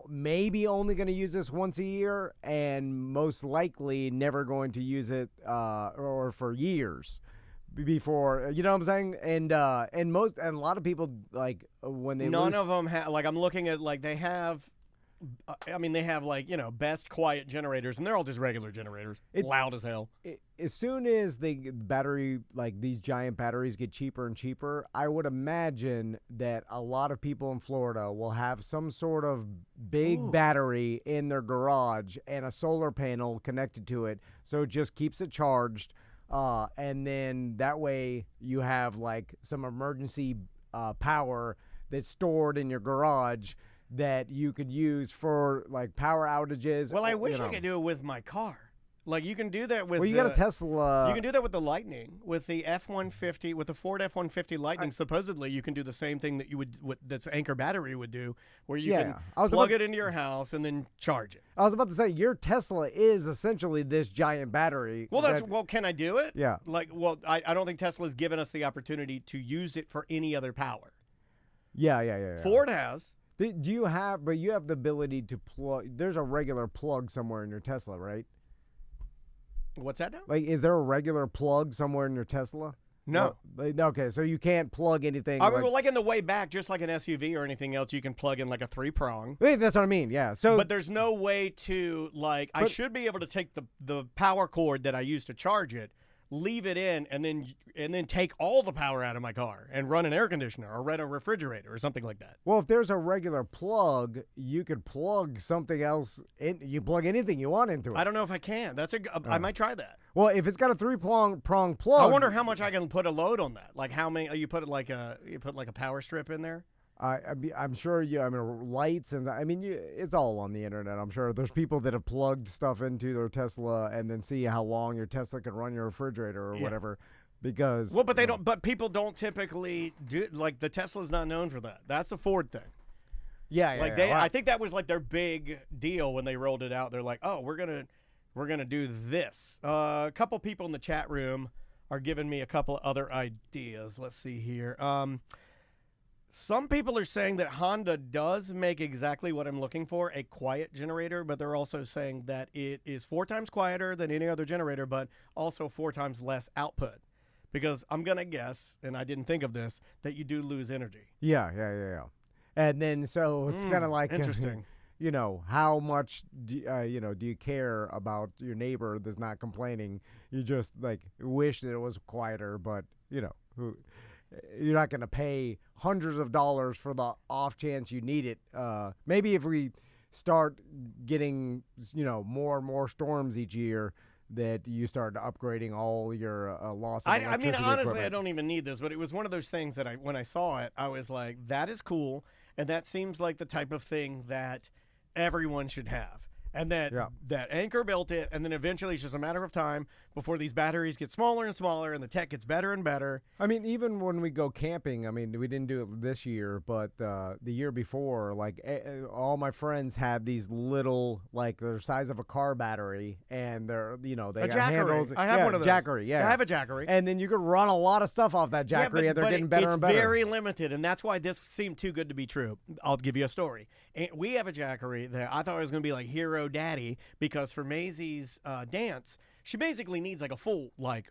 maybe only going to use this once a year and most likely never going to use it or for years before, you know what I'm saying? And a lot of people like when they none of them have, like I'm looking at like they have like, best quiet generators, and they're all just regular generators, loud as hell. As soon as the battery, like these giant batteries get cheaper and cheaper, I would imagine that a lot of people in Florida will have some sort of big battery in their garage and a solar panel connected to it, so it just keeps it charged. And then that way you have like some emergency power that's stored in your garage that you could use for like power outages. Well, I wish I could do it with my car. Like you can do that with. Well, you got a Tesla. You can do that with the Lightning, with the F-150, with the Ford F-150 Lightning. Supposedly, you can do the same thing that you would, that's Anchor battery would do, where you can plug it into your house and then charge it. I was about to say your Tesla is essentially this giant battery. Well, can I do it? Yeah. I don't think Tesla's given us the opportunity to use it for any other power. Yeah. Ford has. Do you have? But you have the ability to plug. There's a regular plug somewhere in your Tesla, right? What's that now? Like, is there a regular plug somewhere in your Tesla? No. Okay, so you can't plug anything. I mean, well, like in the way back, just like an SUV or anything else, you can plug in like a 3-prong. Wait, that's what I mean. Yeah. So, But there's no way to I should be able to take the power cord that I use to charge it, leave it in, and then take all the power out of my car and run an air conditioner or run a refrigerator or something like that. well, if there's a regular plug, you could plug something else in. You plug anything you want into it. I don't know if I can. I might try that. Well, if it's got a 3-prong plug, I wonder how much I can put a load on that. Like how many you put like a power strip in there. I'm sure lights and it's all on the internet. I'm sure there's people that have plugged stuff into their Tesla and then see how long your Tesla can run your refrigerator or whatever. Because but they don't. But people don't typically do. Like the Tesla's not known for that. That's the Ford thing. I think that was like their big deal when they rolled it out. They're like, oh, we're gonna do this. A couple people in the chat room are giving me a couple of other ideas. Let's see here. Some people are saying that Honda does make exactly what I'm looking for, a quiet generator, but they're also saying that it is 4 times quieter than any other generator, but also 4 times less output. Because I'm going to guess, and I didn't think of this, that you do lose energy. Yeah. And then so it's kind of like interesting. How much do you care about your neighbor that's not complaining? You just like wish that it was quieter, but you're not going to pay hundreds of dollars for the off chance you need it. Maybe if we start getting, more and more storms each year, that you start upgrading all your loss of electricity I mean, honestly, equipment. I don't even need this, but it was one of those things that when I saw it, I was like, that is cool, and that seems like the type of thing that everyone should have. And that Anchor built it, and then eventually it's just a matter of time before these batteries get smaller and smaller, and the tech gets better and better. I mean, even when we go camping, we didn't do it this year, but the year before, like all my friends had these little, like they're the size of a car battery, and they're they got handles. I have one of those. Jackery, yeah. I have a Jackery. And then you could run a lot of stuff off that Jackery, and they're getting better and better. It's very limited, and that's why this seemed too good to be true. I'll give you a story. And we have a Jackery that I thought it was going to be like Hero Daddy, because for Maisie's dance, she basically needs like a full like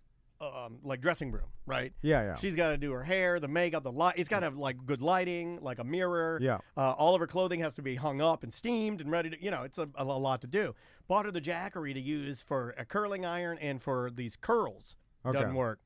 dressing room, right? Yeah. She's got to do her hair, the makeup, the light. It's got to have like good lighting, like a mirror. Yeah. All of her clothing has to be hung up and steamed and ready to. It's a lot to do. Bought her the Jackery to use for a curling iron and for these curls. Okay. Doesn't work.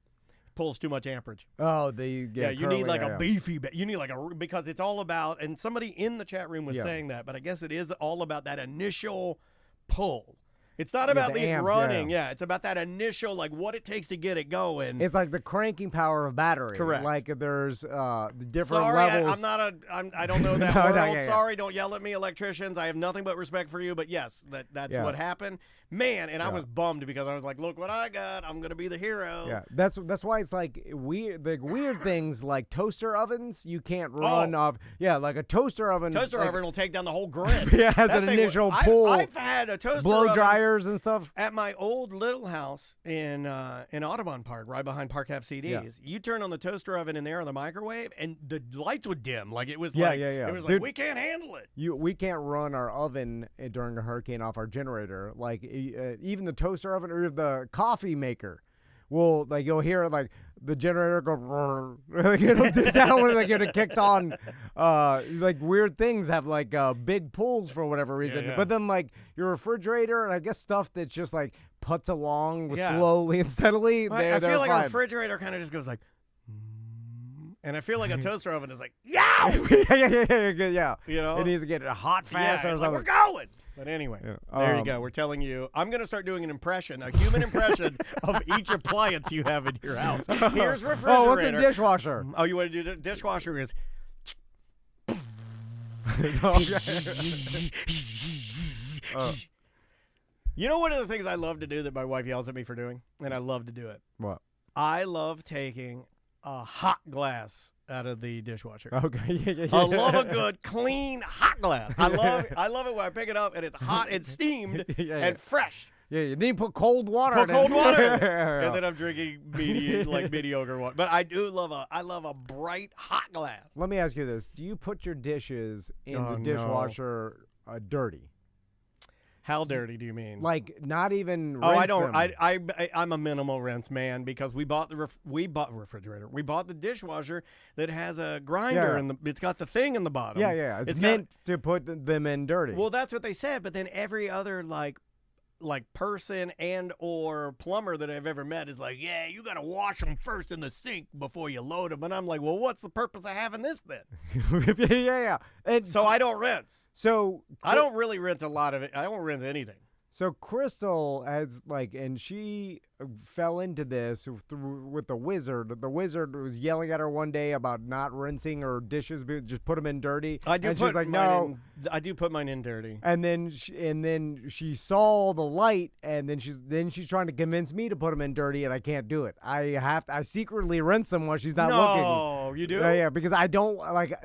Pulls too much amperage. Oh, you need like a beefy. You need like because it's all about. And somebody in the chat room was saying that, but I guess it is all about that initial pull. It's not about the amps, running. Yeah, it's about that initial, like what it takes to get it going. It's like the cranking power of battery. Correct. Like there's the different Sorry, levels. I don't know that No, world. yeah. Sorry, don't yell at me, electricians. I have nothing but respect for you. But yes, that's what happened. Man, and I was bummed because I was like, look what I got. I'm going to be the hero. Yeah, that's why it's like weird. The weird things like toaster ovens, you can't run off. Yeah, like a toaster oven. Toaster oven will take down the whole grid. Yeah, has an initial pull. I've had a toaster blow oven dryers and stuff. at my old little house in Audubon Park, right behind Park Have CDs. Yeah. You turn on the toaster oven in there on the microwave, and the lights would dim. Like it was Yeah. It was Dude, like we can't handle it. We can't run our oven during a hurricane off our generator. Like even the toaster oven or the coffee maker will, like, you'll hear like the generator go it'll dip down when like it kicks on. Like weird things have like big pulls for whatever reason. Yeah. But then like your refrigerator and I guess stuff that's just like puts along slowly and steadily. Right, I feel like fine. a refrigerator kind of just goes like, and I feel like a toaster oven is like, yeah. yeah. It needs to get hot fast or it's something. like, we're going. But anyway, there you go. We're telling you. I'm going to start doing an impression, a human impression of each appliance you have in your house. Here's refrigerator. Oh, what's a dishwasher? Oh, you want to do the dishwasher is. You know, one of the things I love to do that my wife yells at me for doing, and I love to do it. What? I love taking a hot glass out of the dishwasher. Okay. I love a good, clean, hot glass. I love it when I pick it up and it's hot, it's steamed, and fresh. Yeah. Then you put cold water in it. Cold water. And then I'm drinking mediocre water. But I love a bright, hot glass. Let me ask you this. Do you put your dishes in the dishwasher dirty? How dirty do you mean? Like not even. Oh, I rinse don't. them. I'm a minimal rinse man because we bought the refrigerator. We bought the dishwasher that has a grinder Yeah. and it's got the thing in the bottom. Yeah. It's meant to put them in dirty. Well, that's what they said. But then every other like person and or plumber that I've ever met is like, yeah, you got to wash them first in the sink before you load them. And I'm like, well, what's the purpose of having this then? yeah. And So I don't rinse. so I don't really rinse a lot of it. I don't rinse anything. So Crystal has and she fell into this with the wizard. The wizard was yelling at her one day about not rinsing her dishes, just put them in dirty. I do and put she's like, mine no. I do put mine in dirty. And then she saw the light, and then she's trying to convince me to put them in dirty, and I can't do it. I secretly rinse them while she's not looking. No, you do? Yeah, because I don't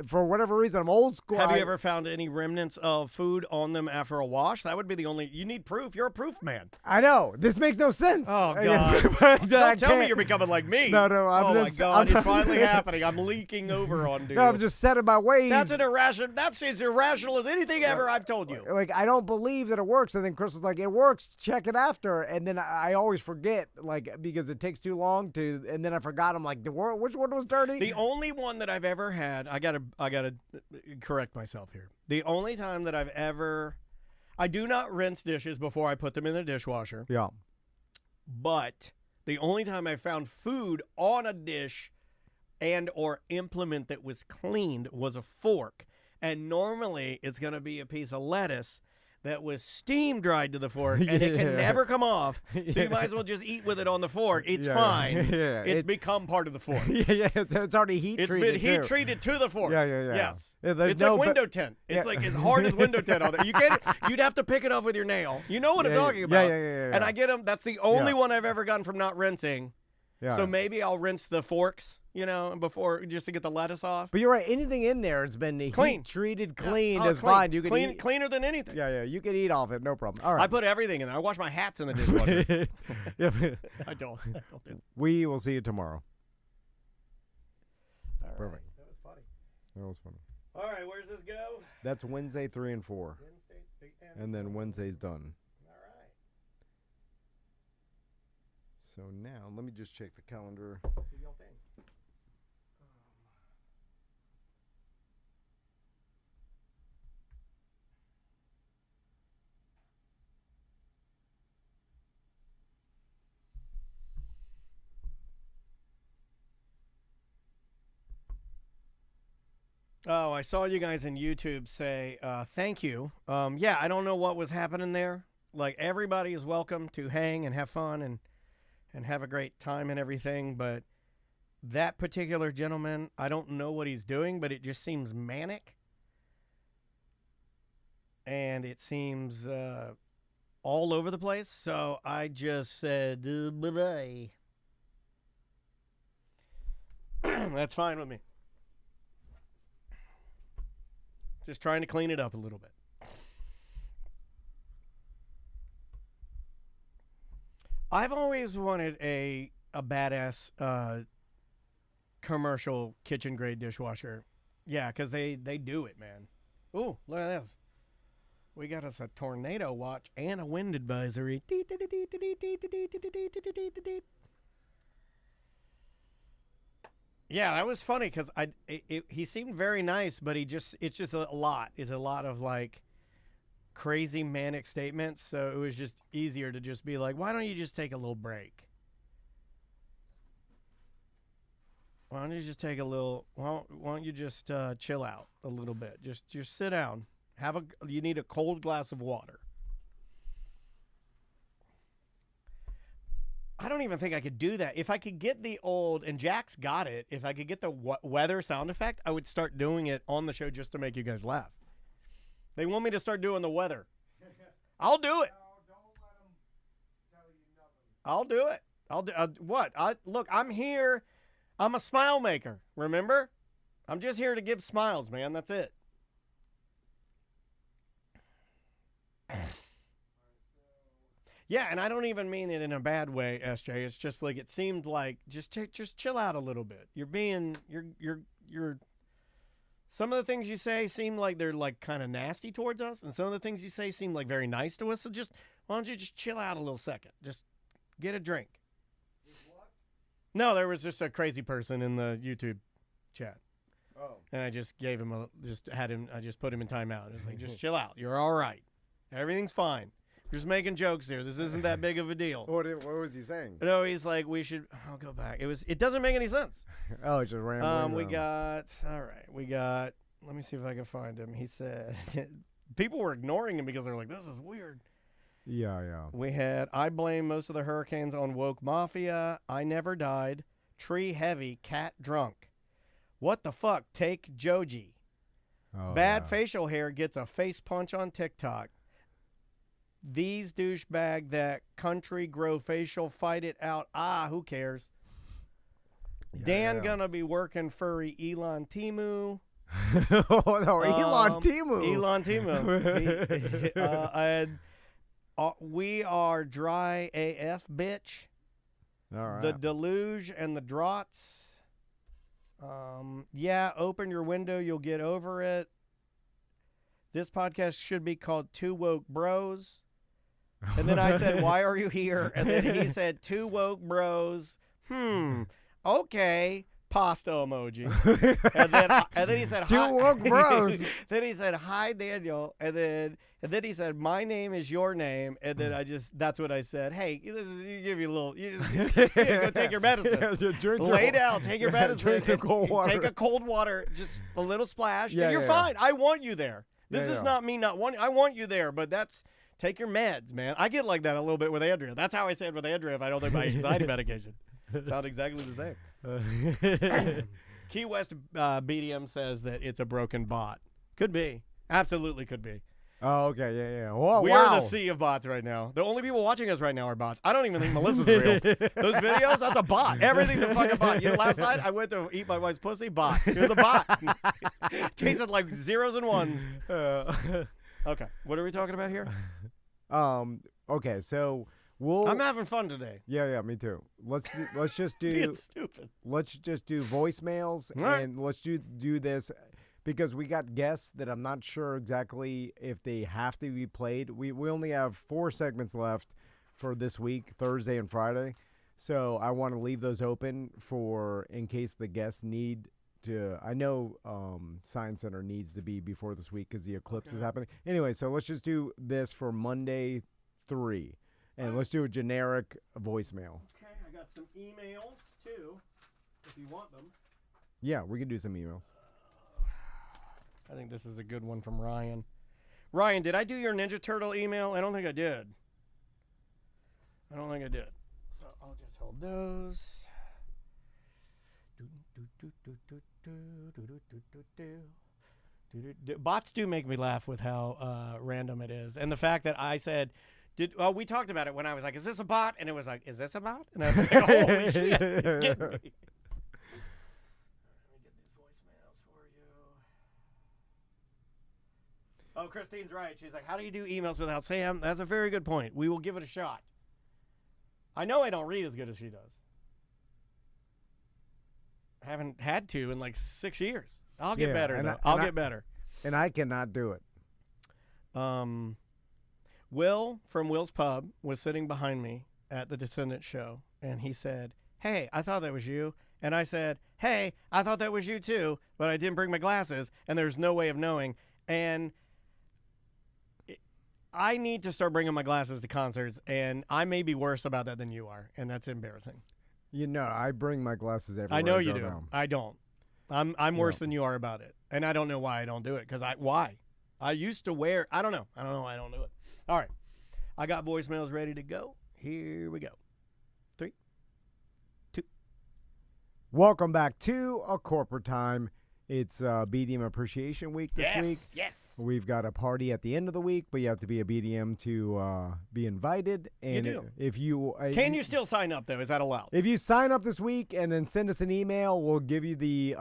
for whatever reason I'm old school. Have you ever found any remnants of food on them after a wash? That would be the only. You need proof. You're a proof man. I know this makes no sense. Oh God! Don't tell me you're becoming like me. No. My God! It's finally happening. I'm leaking over on you. No, I'm just set in my ways. That's irrational. That's as irrational as anything ever I've told you. Like I don't believe that it works, and then Crystal's like, "It works. Check it after." And then I always forget, because it takes too long to. And then I forgot. I'm like, which one was dirty? The only one that I've ever had, I gotta correct myself here. The only time that I do not rinse dishes before I put them in the dishwasher. Yeah. But the only time I found food on a dish and or implement that was cleaned was a fork. And normally it's going to be a piece of lettuce that was steam dried to the fork, and it can never come off. So you might as well just eat with it on the fork. It's fine. Yeah. It's become part of the fork. Yeah. It's already heat treated. It's been heat treated to the fork. Yeah. Yes. Yeah, It's like window tint. It's like as hard as window tint on there. You'd have to pick it off with your nail. You know what I'm talking about. Yeah. And I get them. That's the only one I've ever gotten from not rinsing. Yeah. So maybe I'll rinse the forks, before just to get the lettuce off. But you're right. Anything in there has been Clean. heat treated, cleaned. Oh, Is fine. You can clean, cleaner than anything. Yeah. You can eat off it. No problem. All right. I put everything in there. I wash my hats in the dishwasher. I don't do that. We will see you tomorrow. All right. Perfect. That was funny. That was funny. All right, where's this go? That's Wednesday 3 and 4, Wednesday, and then Wednesday's done. All right. So now let me just check the calendar. Do your thing. Oh, I saw you guys in YouTube say thank you. Yeah, I don't know what was happening there. Like, everybody is welcome to hang and have fun and have a great time and everything, but that particular gentleman, I don't know what he's doing, but it just seems manic. And it seems all over the place. So I just said, bye-bye. That's fine with me. Just trying to clean it up a little bit. I've always wanted a badass commercial kitchen grade dishwasher. Yeah, because they do it, man. Ooh, look at this. We got us a tornado watch and a wind advisory. Yeah, that was funny because he seemed very nice, but it's just a lot. It's a lot of like crazy manic statements. So it was just easier to just be like, why don't you just take a little break? Why don't you just take a little? Why don't you just chill out a little bit? Just sit down. You need a cold glass of water. I don't even think I could do that. If I could get the old, and Jack's got it, if I could get the weather sound effect, I would start doing it on the show just to make you guys laugh. They want me to start doing the weather. I'll do it. No, don't let them tell you nothing. I'll do it. I'll do what? Look, I'm here. I'm a smile maker, remember? I'm just here to give smiles, man. That's it. Yeah, and I don't even mean it in a bad way, SJ. It's just like it seemed like just chill out a little bit. You're Some of the things you say seem like they're like kind of nasty towards us, and some of the things you say seem like very nice to us. So why don't you just chill out a little second? Just get a drink. No, there was just a crazy person in the YouTube chat. Oh. And I just gave him I just put him in timeout. I was like, just chill out. You're all right. Everything's fine. We're just making jokes here. This isn't that big of a deal. What was he saying? No, he's like, I'll go back. It doesn't make any sense. Oh, it's just rambling. We got, let me see if I can find him. He said, people were ignoring him because they're like, this is weird. Yeah. We had, I blame most of the hurricanes on woke mafia. I never died. Tree heavy, cat drunk. What the fuck? Take Joji. Oh, Bad yeah. facial hair gets a face punch on TikTok. These douchebag that country grow facial fight it out. Who cares? Yeah, Dan yeah. gonna be working furry Elon Timu. Oh, no, Elon Timu. Elon Timu. We are dry AF, bitch. All right. The deluge and the draughts. Open your window, you'll get over it. This podcast should be called Two Woke Bros. And then I said, why are you here? And then he said, Two Woke Bros. Okay. Pasta emoji. and then he said, Two Woke Bros. Then he said, hi, Daniel. And then he said, my name is your name. And then that's what I said. Hey, give you a little, you just go take your medicine. Lay down, take your medicine. Drink some cold water. Take a cold water, just a little splash. Yeah, and you're fine. I want you there. This Yeah, is yeah. not me not wanting. I want you there, but take your meds, man. I get like that a little bit with Andrea. That's how I say it with Andrea if I don't take my anxiety medication. Sound exactly the same. Key West BDM says that it's a broken bot. Could be. Absolutely could be. Oh, okay, yeah. Whoa, We wow. are in the sea of bots right now. The only people watching us right now are bots. I don't even think Melissa's real. Those videos, that's a bot. Everything's a fucking bot. Last night I went to eat my wife's pussy, bot. It was a bot. Tasted like zeros and ones. Okay, what are we talking about here? Okay, so I'm having fun today. Yeah, me too. Let's just Being do stupid. let's just do voicemails All right. and let's do this because we got guests that I'm not sure exactly if they have to be played. We only have 4 segments left for this week, Thursday and Friday. So I want to leave those open for in case the guests need to. I know Science Center needs to be before this week because the eclipse is happening. Anyway, so let's just do this for Monday 3. And let's do a generic voicemail. Okay, I got some emails too, if you want them. Yeah, we can do some emails. I think this is a good one from Ryan. Ryan, did I do your Ninja Turtle email? I don't think I did. So I'll just hold those. Bots do make me laugh with how random it is. And the fact that I said, we talked about it when I was like, is this a bot? And it was like, is this a bot? And I was like, holy shit, it's getting me. Let me get these voicemails for you. Oh, Christine's right. She's like, how do you do emails without Sam? That's a very good point. We will give it a shot. I know I don't read as good as she does. I haven't had to in like 6 years. I'll get better. I'll get better. And I cannot do it. Will from Will's Pub was sitting behind me at the Descendants show, and he said, hey, I thought that was you. And I said, hey, I thought that was you too, but I didn't bring my glasses, and there's no way of knowing. And I need to start bringing my glasses to concerts, and I may be worse about that than you are, and that's embarrassing. You know, I bring my glasses everywhere. I know you go do. now. I don't. I'm worse than you are about it, and I don't know why I don't do it. Why? I used to wear. I don't know. I don't do it. All right, I got voicemails ready to go. Here we go. 3, 2. Welcome back to A Corporate Time. It's BDM Appreciation Week this week. Yes. We've got a party at the end of the week, but you have to be a BDM to be invited. And You do. If you Can you still sign up though? Is that allowed? If you sign up this week and then send us an email, we'll give you the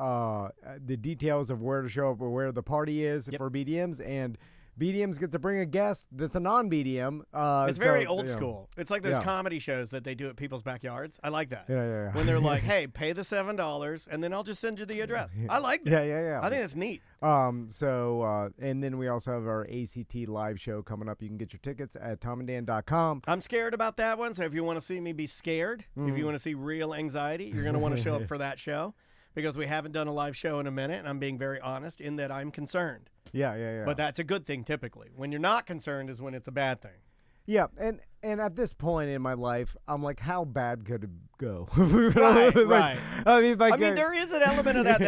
details of where to show up or where the party is for BDMs. And BDMs get to bring a guest that's a non-BDM. It's very so, old you know. school. It's like those Yeah. comedy shows that they do at people's backyards. I like that. Yeah. When they're like, hey, pay the $7 and then I'll just send you the address. I like that. Yeah. I think that's neat. And then we also have our ACT live show coming up. You can get your tickets at tomanddan.com. I'm scared about that one, so if you want to see me be scared, if you want to see real anxiety, you're going to want to show up for that show because we haven't done a live show in a minute, and I'm being very honest in that I'm concerned. Yeah. But that's a good thing typically. When you're not concerned is when it's a bad thing. Yeah, and at this point in my life, I'm like, how bad could it go? Right, Like, right. I mean, There is an element of that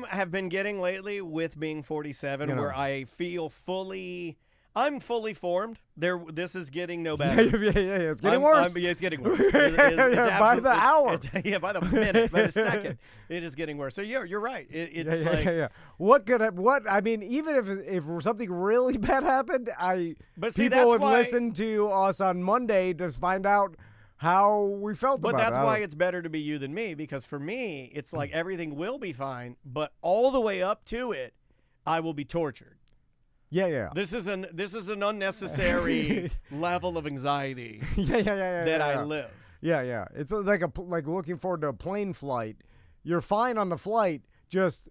have been getting lately with being 47 where I feel I'm fully formed. This is getting no better. yeah. It's getting worse. It's getting worse. It's by the hour. By the minute, by the second, it is getting worse. So you're right. It's What I mean, even if something really bad happened, people would listen to us on Monday to find out how we felt about it. But that's why it's better to be you than me, because for me, it's like everything will be fine, but all the way up to it, I will be tortured. Yeah. This is an unnecessary level of anxiety that I live. Yeah. It's like looking forward to a plane flight. You're fine on the flight, just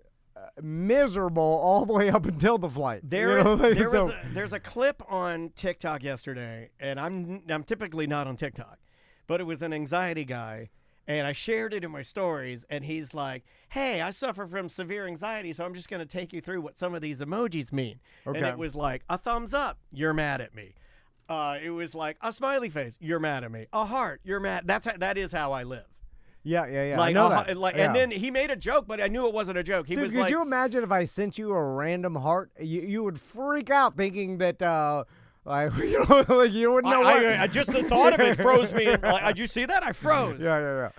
miserable all the way up until the flight. There's a clip on TikTok yesterday, and I'm typically not on TikTok, but it was an anxiety guy. And I shared it in my stories, and he's like, hey, I suffer from severe anxiety, so I'm just going to take you through what some of these emojis mean. Okay. And it was like, a thumbs up, you're mad at me. It was like, a smiley face, you're mad at me. A heart, you're mad. That is how I live. Yeah. Like, I know that. And then he made a joke, but I knew it wasn't a joke. He was could like, you imagine if I sent you a random heart? You would freak out thinking that... you wouldn't know what. I just the thought of it froze me. Did you see that? I froze. Yeah.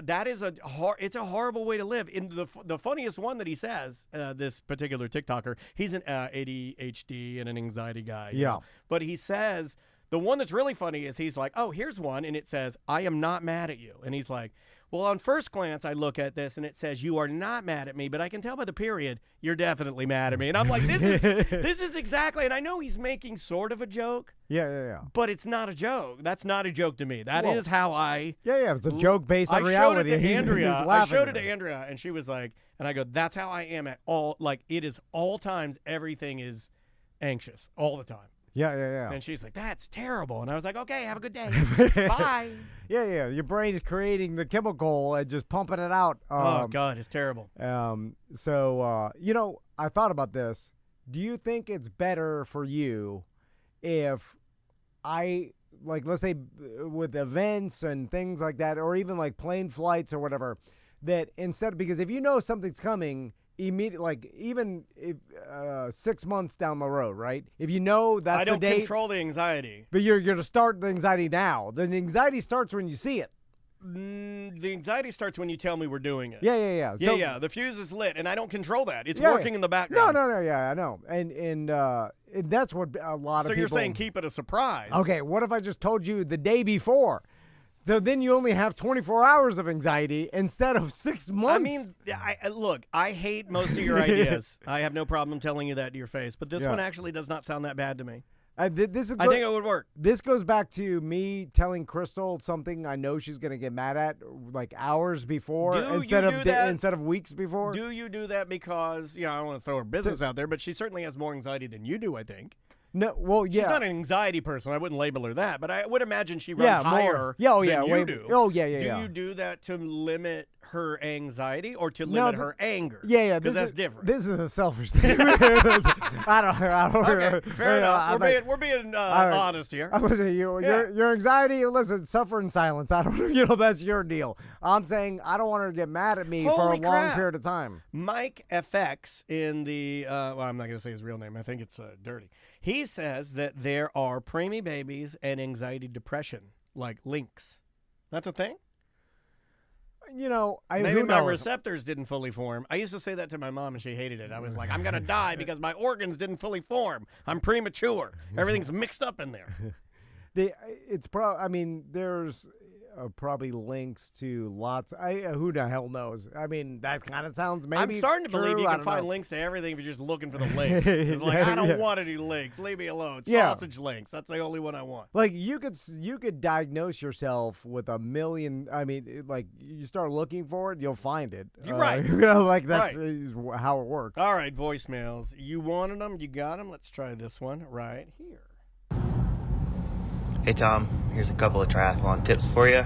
That is it's a horrible way to live. In the funniest one that he says, this particular TikToker, he's an ADHD and an anxiety guy. You know? But he says the one that's really funny is he's like, oh, here's one, and it says, I am not mad at you, and he's like, well, on first glance, I look at this, and it says, you are not mad at me, but I can tell by the period, you're definitely mad at me. And I'm like, this is exactly, and I know he's making sort of a joke. Yeah. But it's not a joke. That's not a joke to me. That is how I... Yeah, it's a joke based on reality. I showed it to Andrea, and she was like, and I go, that's how I am at all, like, it is all times, everything is anxious, all the time. Yeah. And she's like, that's terrible. And I was like, okay, have a good day. Bye. Yeah. Your brain is creating the chemical and just pumping it out. Oh, God, it's terrible. So, I thought about this. Do you think it's better for you if let's say with events and things like that, or even like plane flights or whatever, that because if you know something's coming, immediately, like even if 6 months down the road, right? If you know that's the date, I don't control the anxiety. But you're going to start the anxiety now. The anxiety starts when you see it. The anxiety starts when you tell me we're doing it. Yeah. Yeah. The fuse is lit, and I don't control that. It's working in the background. No. Yeah, I know. And that's what a lot of people. So you're saying keep it a surprise. Okay. What if I just told you the day before? So then you only have 24 hours of anxiety instead of 6 months. I mean, look, I hate most of your ideas. I have no problem telling you that to your face. But this one actually does not sound that bad to me. I think it would work. This goes back to me telling Crystal something I know she's going to get mad at like hours before instead of weeks before. Do you do that because, I don't want to throw her business out there, but she certainly has more anxiety than you do, I think. No, well, yeah. She's not an anxiety person. I wouldn't label her that, but I would imagine she runs higher than you do. Oh, yeah. Do you do that to limit her anxiety or to limit her anger? Yeah. Because that's different. This is a selfish thing. I don't. Okay, fair enough. We're being honest here. I'm listen, your anxiety. Listen, suffer in silence. I don't. That's your deal. I'm saying I don't want her to get mad at me for a long period of time. Mike FX in the I'm not going to say his real name. I think it's dirty. He says that there are preemie babies and anxiety depression, like links. That's a thing? Maybe my receptors didn't fully form. I used to say that to my mom, and she hated it. I was like, I'm going to die because my organs didn't fully form. I'm premature. Everything's mixed up in there. There's probably links to lots. Who the hell knows? I mean, that kind of sounds maybe. I'm starting to believe true. you I can don't find know. links to everything if you're just looking for the links. It's like, I don't want any links. Leave me alone. Yeah. Sausage links. That's the only one I want. Like you could diagnose yourself with a million. I mean, like you start looking for it, you'll find it. You're right. You know, like that's Right. is how it works. All right, voicemails. You wanted them. You got them. Let's try this one right here. Hey Tom, here's a couple of triathlon tips for you.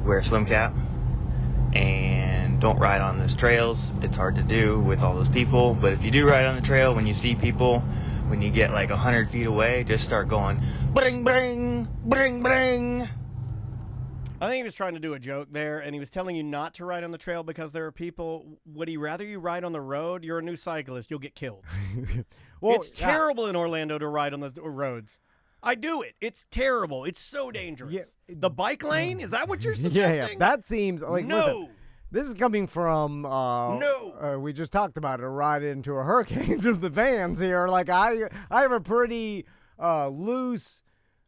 Wear a swim cap and don't ride on those trails. It's hard to do with all those people, but if you do ride on the trail, when you see people, when you get like 100 feet away, just start going bring, bring, bring, bring. I think he was trying to do a joke there, and he was telling you not to ride on the trail because there are people. Would he rather you ride on the road? You're a new cyclist. You'll get killed. Well, It's terrible in Orlando to ride on the roads. I do it. It's terrible. It's so dangerous. Yeah. The bike lane? Is that what you're Yeah, suggesting? that seems like no. listen, this is coming from No. we just talked about it, a ride into a hurricane of the vans here. Like I have a pretty loose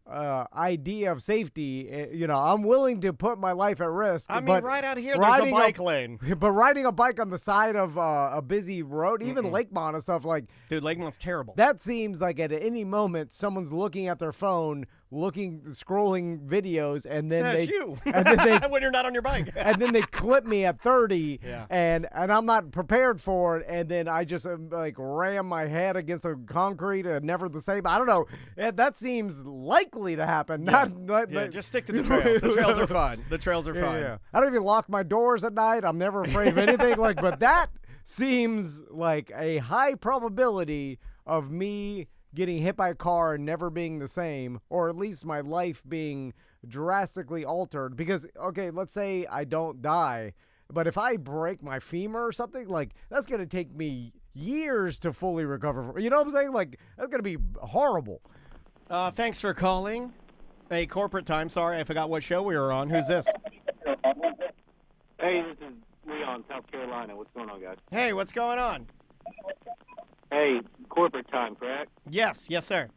idea of safety. You know, I'm willing to put my life at risk. I mean, but right out here, there's a riding bike lane. But riding a bike on the side of a busy road, even Lakemont and stuff, like Dude, Lakemont's terrible. that seems like at any moment someone's looking at their phone, scrolling videos, and then That's they you. and then they when you're not on your bike. and then they clip me at 30, Yeah. and I'm not prepared for it, and then I just like ram my head against the concrete and never the same. I don't know. That seems likely to happen. Yeah, just stick to the trails. The trails are fun. The trails are fun. Yeah. I don't even lock my doors at night. I'm never afraid of anything. But that seems like a high probability of me getting hit by a car and never being the same, or at least my life being drastically altered. Because, okay, let's say I don't die, but if I break my femur or something, like, that's going to take me years to fully recover from. You know what I'm saying? Like, that's going to be horrible. Thanks for calling. Hey, corporate time. Sorry, I forgot what show we were on. Who's this? Hey, this is Leon, South Carolina. What's going on, guys? Hey, what's going on? Hey, corporate time, correct? Yes, sir.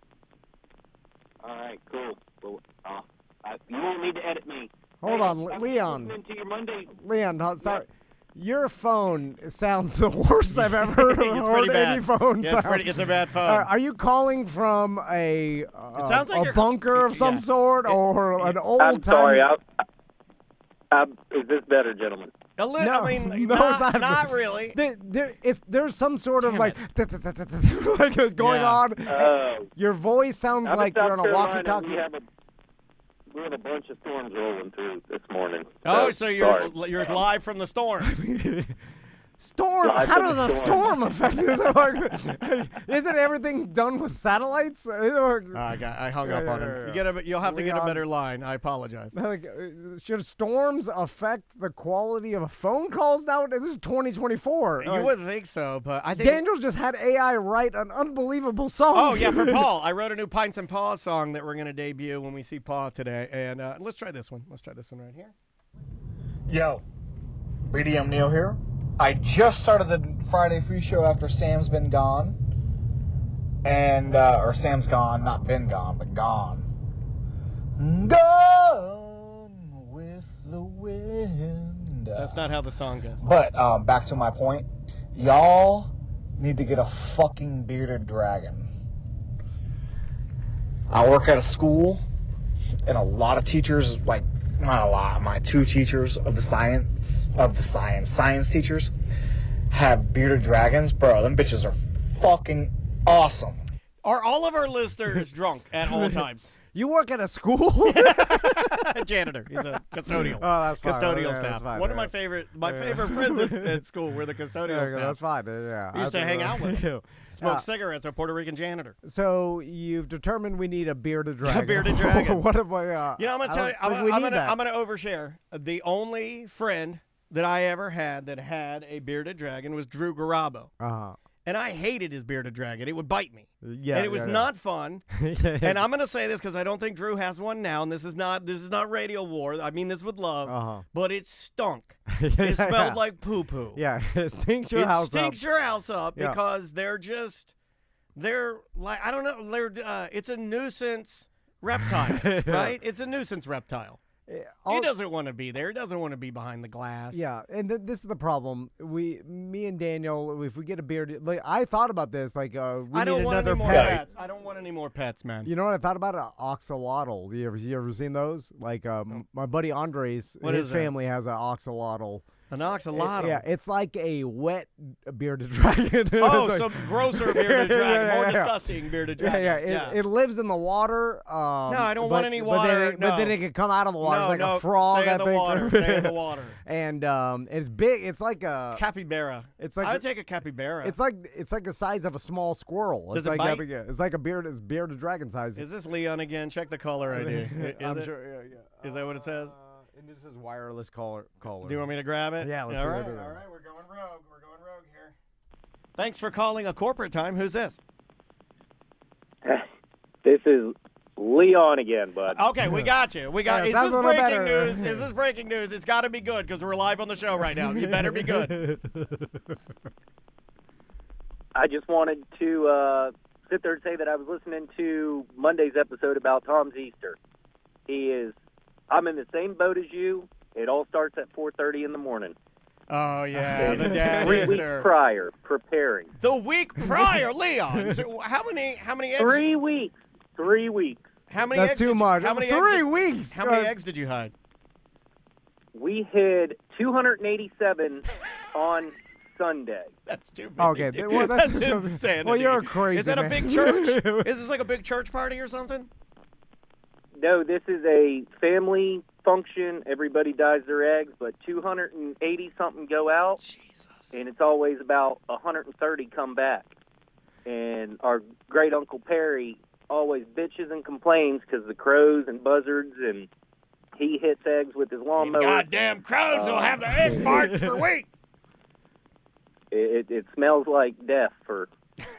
All right, cool. Well, you won't need to edit me. Hold Hey, on, I was Leon. listening to your Monday. Leon, sorry. Your phone sounds the worst I've ever heard pretty any bad. phone Yeah, sound. it's a bad phone. Are you calling from a sounds like a you're- bunker of some yeah. sort, or an old I'm time? sorry. Is this better, gentlemen? A li- No, I mean, no, it's not. not really. There's some sort of Damn like like going Yeah. on. Your voice sounds I'm like in you're on South a Carolina. walkie-talkie. We had a bunch of storms rolling through this morning. Oh, so you're sorry. you're live from the storms. Storm? Live How from does the a storm. storm affect this? Like, isn't everything done with satellites? I hung up on him. You'll have to get a Leon. better line. I apologize. Like, should storms affect the quality of phone calls now? This is 2024. You Like, wouldn't think so, but I think. Daniel just had AI write an unbelievable song. Oh yeah, for Paul. I wrote a new Pints and Paw song that we're gonna debut when we see Paw today, and let's try this one. Let's try this one right here. Yo, BDM Neil here. I just started the Friday free show after Sam's been gone. And, or Sam's gone, not been gone, but gone. Gone with the wind. That's not how the song goes. But, back to my point. Y'all need to get a fucking bearded dragon. I work at a school, and a lot of teachers, like, not a lot, my two teachers of the science teachers have bearded dragons. Bro, them bitches are fucking awesome. Are all of our listeners drunk at all times? You work at a school? Janitor. He's a custodial. Oh, that's fine. Custodial Yeah, staff. that's fine, One of yeah. my favorite friends at school were the custodial Yeah, staff. that's fine. Yeah, We used to hang out with him. Smoke cigarettes. A Puerto Rican janitor. So you've determined we need a bearded dragon. bearded dragon. What am I? You know, I'm gonna tell you. I'm gonna overshare. The only friend that I ever had that had a bearded dragon was Drew Garabo. Uh-huh. And I hated his bearded dragon. It would bite me. Yeah, and it was yeah, yeah. not fun. And I'm going to say this because I don't think Drew has one now, and this is not radio war. I mean this with love. Uh-huh. But it stunk. It smelled like poo-poo. Yeah, it stinks your house up. It stinks your house up Yeah. because they're like, I don't know, it's a nuisance reptile, right? It's a nuisance reptile. He doesn't want to be there. He doesn't want to be behind the glass. Yeah, and this is the problem. Me and Daniel, if we get a bearded, like I thought about this, like we I don't need want another any more pet. pets. I don't want any more pets, man. You know what I thought about? An oxalotl. You ever seen those? Like my buddy Andres, What his is that? family has an oxalotl. An oxalotl. Yeah, it's like a wet bearded dragon. Oh, It's like- some grosser bearded dragon, Yeah, more yeah. disgusting bearded dragon. Yeah. It lives in the water. No, I don't want any water. But then No. it can come out of the water. No, It's like no, a frog. stay I in the think. water. Stay in the water. And it's big. It's like a. Capybara. It's like I would take a capybara. It's like the size of a small squirrel. Does It's it like bite? having it's like a bearded dragon size. Is this Leon again? Check the color ID. Is I'm it? sure. Yeah. Is that what it says? And this is wireless caller. Do you want me to grab it? Yeah, let's all see right, what it is. all right. We're going rogue. We're going rogue here. Thanks for calling a corporate time. Who's this? This is Leon again, bud. Okay, we got you. We got. Yeah, Is sounds this a little breaking better. news? Is this breaking news? It's got to be good because we're live on the show right now. You better be good. I just wanted to sit there and say that I was listening to Monday's episode about Tom's Easter. I'm in the same boat as you. It all starts at 4:30 in the morning. Oh yeah, the dad 3 is weeks there. prior, preparing. The week prior, Leon. So how many eggs? 3 weeks. 3 weeks. How many That's eggs? too much. How many 3 eggs? weeks. How many eggs did you hide? We hid 287 on Sunday. That's too many. Okay, dude. well, that's insanity. well, you're crazy. Is that a man. big church? Is this like a big church party or something? No, this is a family function. Everybody dyes their eggs, but 280-something go out, Jesus. and it's always about 130 come back. And our great-uncle Perry always bitches and complains because the crows and buzzards, and he hits eggs with his lawnmower. Goddamn crows will have the egg farts for weeks. It smells like death for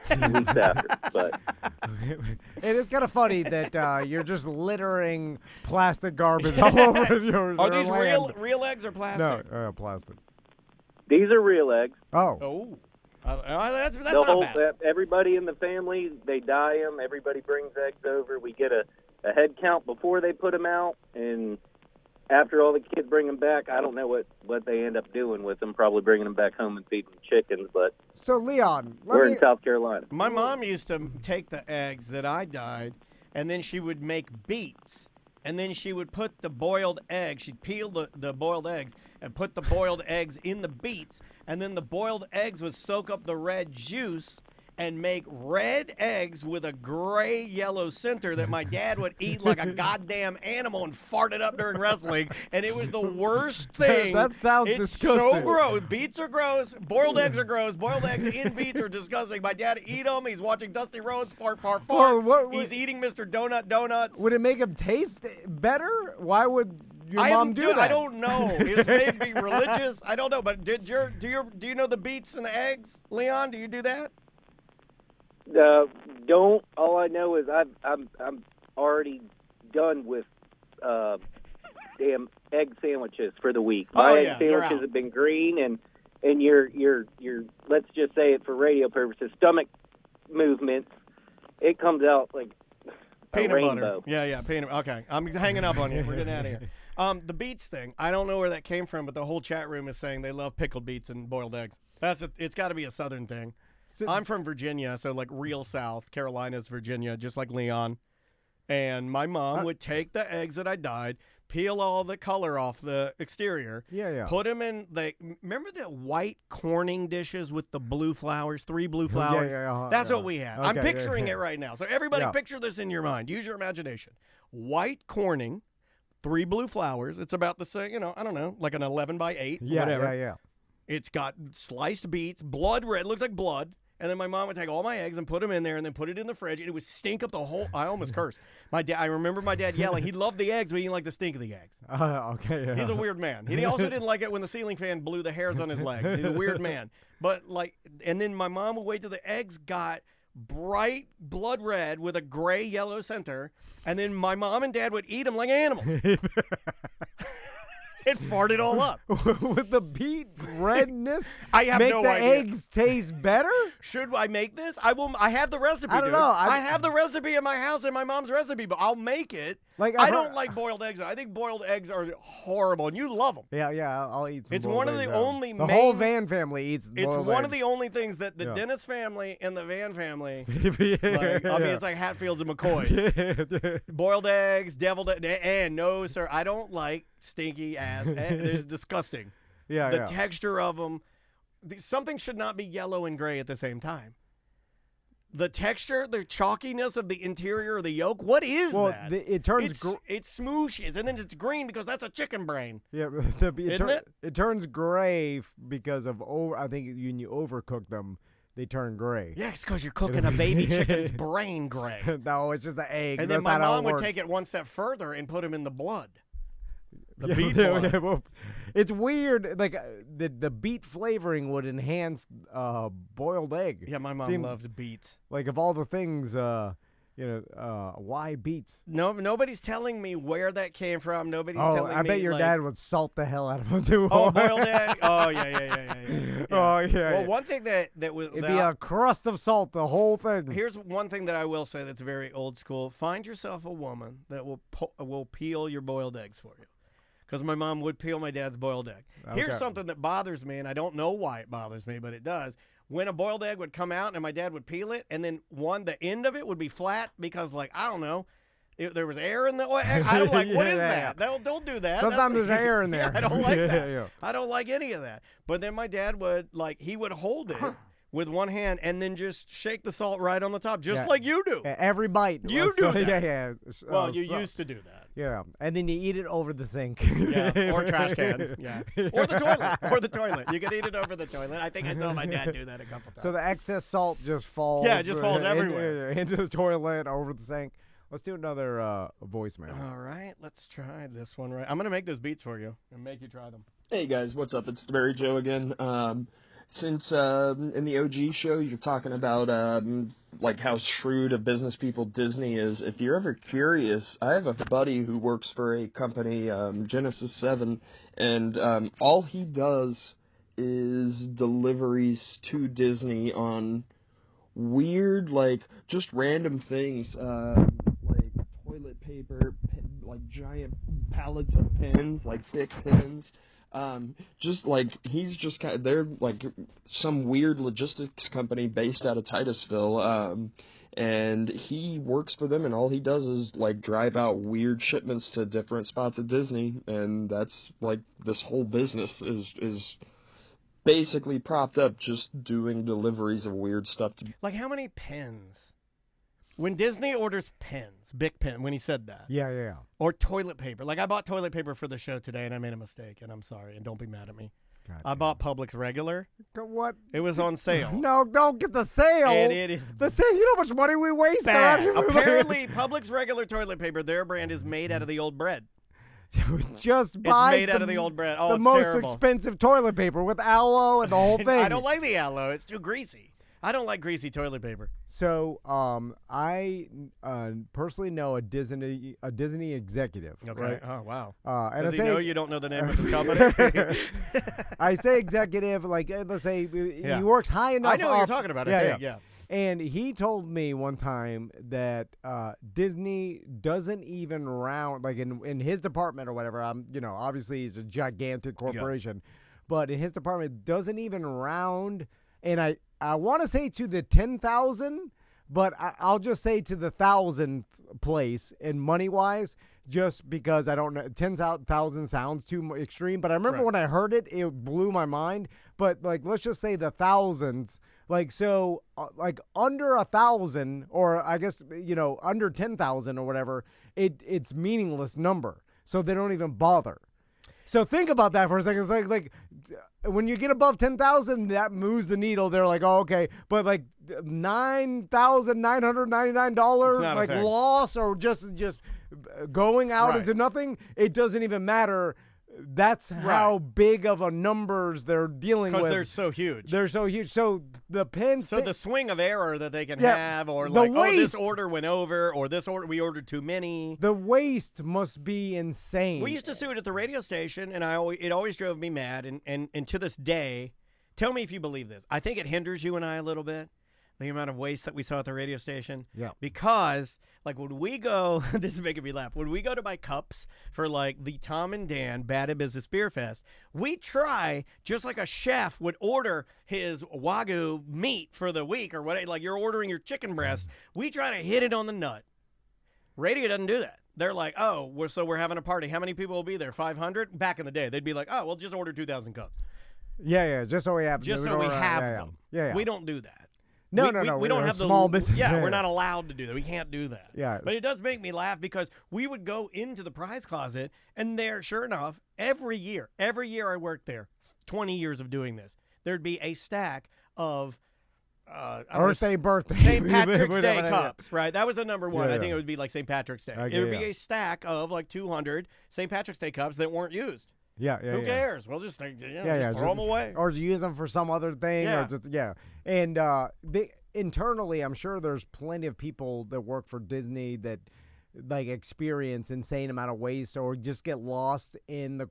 weeks after. But It is kind of funny that you're just littering plastic garbage all over your Are these land. real eggs or plastic? No, plastic. these are real eggs. Oh. Oh. That's The not whole bad. everybody in the family, they dye them. Everybody brings eggs over. We get a head count before they put them out, and after all the kids bring them back, I don't know what they end up doing with them. Probably bringing them back home and feeding them chickens. But So Leon, we're in South Carolina. My mom used to take the eggs that I dyed, and then she would make beets. And then she would put the boiled eggs, she'd peel the boiled eggs and put the boiled eggs in the beets. And then the boiled eggs would soak up the red juice and make red eggs with a gray yellow center that my dad would eat like a goddamn animal and fart it up during wrestling. And it was the worst thing. That sounds it's disgusting. so gross. Beets are gross. Boiled eggs are gross. Boiled eggs in beets are disgusting. My dad eat them. He's watching Dusty Rhodes fart, fart, fart. Well, He's eating Mr. Donut Donuts. Would it make them taste better? Why would your I mom haven't do do- that? I don't know. It's maybe religious. I don't know. But do you know the beets and the eggs, Leon? Do you do that? Don't. All I know is I'm already done with damn egg sandwiches for the week. Oh, My yeah, egg you're sandwiches out. have been green, and your let's just say it for radio purposes, stomach movements. It comes out like a Peanut rainbow. butter. Yeah, peanut. Okay, I'm hanging up on you. We're getting out of here. The beets thing. I don't know where that came from, but the whole chat room is saying they love pickled beets and boiled eggs. It's got to be a Southern thing. I'm from Virginia, so like real South. Carolina's Virginia, just like Leon. And my mom would take the eggs that I dyed, peel all the color off the exterior. Yeah. Put them in remember the white corning dishes with the blue flowers, 3 blue flowers? That's what we have. I'm Okay, picturing yeah. it right now. So everybody Yeah. picture this in your mind. Use your imagination. White corning, 3 blue flowers. It's about the same, I don't know, like an 11 by 8, whatever. Yeah. It's got sliced beets, blood red, looks like blood. And then my mom would take all my eggs and put them in there and then put it in the fridge. And it would stink up the whole. I almost cursed. I remember my dad yelling. He loved the eggs, but he didn't like the stink of the eggs. Okay. Yeah. He's a weird man. He also didn't like it when the ceiling fan blew the hairs on his legs. He's a weird man. But and then my mom would wait till the eggs got bright blood red with a gray yellow center. And then my mom and dad would eat them like animals. It farted all up. With the beet redness, I have make no the idea. eggs taste better? Should I make this? I will. I have the recipe. I don't dude. know. I have the recipe in my house in my mom's recipe, but I'll make it. Like, I I've don't heard- like boiled eggs. I think boiled eggs are horrible, and you love them. Yeah, I'll eat some It's boiled one of eggs, the yeah. only The main- whole Van family eats It's boiled one of eggs. the only things that the Yeah. Dennis family and the Van family. Yeah, Like, I mean, yeah. it's like Hatfields and McCoys. Boiled eggs, deviled eggs, and no, sir, I don't like stinky ass. It's disgusting. Yeah, The yeah. texture of them. Something should not be yellow and gray at the same time. The texture, the chalkiness of the interior of the yolk. What is Well, that? it turns It smooshes, and then it's green because that's a chicken brain. yeah, Isn't it? it turns gray because of I think when you overcook them, they turn gray. Yeah, it's because you're cooking a baby chicken's brain gray. No, it's just the egg. And then That's my not how mom would works. take it one step further and put them in the blood. The Yeah, beet yeah, blood. yeah, well, it's weird. Like the beet flavoring would enhance boiled egg. Yeah, my mom Seem- loved beets. Like of all the things, why beets? No, nobody's telling me where that came from. Nobody's Oh, telling me. I bet your like, dad would salt the hell out of them too. Oh, boiled egg. Oh, yeah. Oh, yeah. Well, one thing that was It'd that be a crust of salt, the whole thing. here's one thing that I will say that's very old school. Find yourself a woman that will peel your boiled eggs for you. Because my mom would peel my dad's boiled egg. Here's Okay. something that bothers me, and I don't know why it bothers me, but it does. When a boiled egg would come out and my dad would peel it, and then the end of it would be flat because, like, I don't know, there was air in the egg. I don't like, what is Yeah, that? Don't do that. Sometimes That's- there's air in there. Yeah, I don't like Yeah, that. yeah. I don't like any of that. But then my dad would, he would hold it with one hand and then just shake the salt right on the top, just Yeah. like you do. Every bite. You So- do that. Yeah. Well, you so- used to do that. Yeah, and then you eat it over the sink. Yeah, or trash can. Yeah, or the toilet. Or the toilet. You can eat it over the toilet. I think I saw my dad do that a couple times. So the excess salt just falls. Yeah, it just falls everywhere. into the toilet, over the sink. Let's do another voicemail. All right, let's try this one. Right, I'm gonna make those beats for you and make you try them. Hey guys, what's up? It's the Berry Joe again. Since in the OG show you're talking about like how shrewd of business people Disney is, if you're ever curious, I have a buddy who works for a company, Genesis 7, and all he does is deliveries to Disney on weird, like, just random things, like toilet paper, like giant pallets of pens, like thick pens. Just like he's just kind of, they're like some weird logistics company based out of Titusville, and he works for them, and all he does is like drive out weird shipments to different spots at Disney, and that's like this whole business is basically propped up just doing deliveries of weird stuff to. Like how many pens? When Disney orders pens, Bic pen, when he said that, Yeah. or toilet paper. Like I bought toilet paper for the show today, and I made a mistake, and I'm sorry, and don't be mad at me. God I bought Publix regular. What? It was on sale. No, don't get the sale. And it is the sale. You know how much money we waste bad. on it? Apparently, Publix regular toilet paper, their brand is made out of the old bread. Just buy It's made out of the old bread. Oh, the it's most terrible. expensive toilet paper with aloe and the whole thing. I don't like the aloe. It's too greasy. I don't like greasy toilet paper. So, I personally know a Disney executive. Okay. Right? Oh, wow. And Does I he say know you don't know the name of his company? I say executive, like let's say Yeah. he works high enough. I know what you're up- talking about. Yeah, Okay, yeah. And he told me one time that Disney doesn't even round, like in his department or whatever. Obviously he's a gigantic corporation, but in his department doesn't even round. And I want to say to the 10,000, but I'll just say to the 1,000th place in money wise, just because I don't know. 10,000 sounds too extreme, but I remember Right. when I heard it, it blew my mind. But like, let's just say the thousands. Like, so, like under 1,000, or I guess, under 10,000 or whatever, it's meaningless number. So they don't even bother. So think about that for a second. It's like when you get above 10,000, that moves the needle. They're like, oh, okay. But like $9,999, It's not a like thing. loss or just going out Right. into nothing, it doesn't even matter. that's how big of a numbers they're dealing with. Because they're so huge. They're so huge. So the pens. So the swing of error that they can Yeah, have, or the like, oh, this waste. order went over, or this order we ordered too many. The waste must be insane. We used to do it at the radio station, and it always drove me mad. And to this day, tell me if you believe this. I think it hinders you and I a little bit, the amount of waste that we saw at the radio station. Yeah. Because, like, when we go, this is making me laugh. When we go to buy cups for, like, the Tom and Dan Bad at Business Beer Fest, we try, just like a chef would order his Wagyu meat for the week or whatever, like you're ordering your chicken breast, we try to hit it on the nut. Radio doesn't do that. They're like, oh, we're having a party. How many people will be there? 500? Back in the day, they'd be like, oh, well, just order 2,000 cups. Yeah, just so we have. Just so we have yeah, them. Yeah. We don't do that. No, We don't have small the business. Yeah, we're not allowed to do that. We can't do that. Yeah. But it does make me laugh because we would go into the prize closet, and there, sure enough, every year I worked there, 20 years of doing this, there'd be a stack of birthday. St. Patrick's Day cups, right? That was the number one. Yeah, I think yeah. it would be like St. Patrick's Day. Okay, it would be yeah. a stack of like 200 St. Patrick's Day cups that weren't used. Yeah. Who cares? We'll just, just throw them away. Or use them for some other thing. Yeah. Or just, And internally, I'm sure there's plenty of people that work for Disney that like experience insane amount of waste or just get lost in the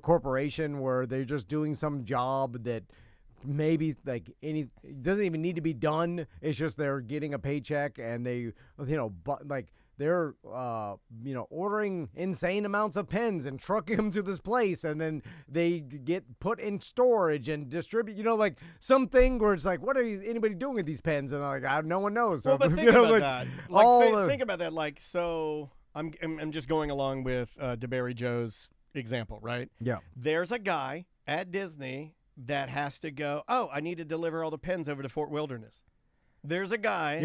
corporation where they're just doing some job that maybe like it doesn't even need to be done. It's just they're getting a paycheck and they, they're ordering insane amounts of pens and trucking them to this place, and then they get put in storage and distribute. Like something where it's like, what are anybody doing with these pens? And they're like, no one knows. Well, but think about that. Think about that. Like, so I'm just going along with DeBerry Joe's example, right? Yeah. There's a guy at Disney that has to go, oh, I need to deliver all the pens over to Fort Wilderness. There's a guy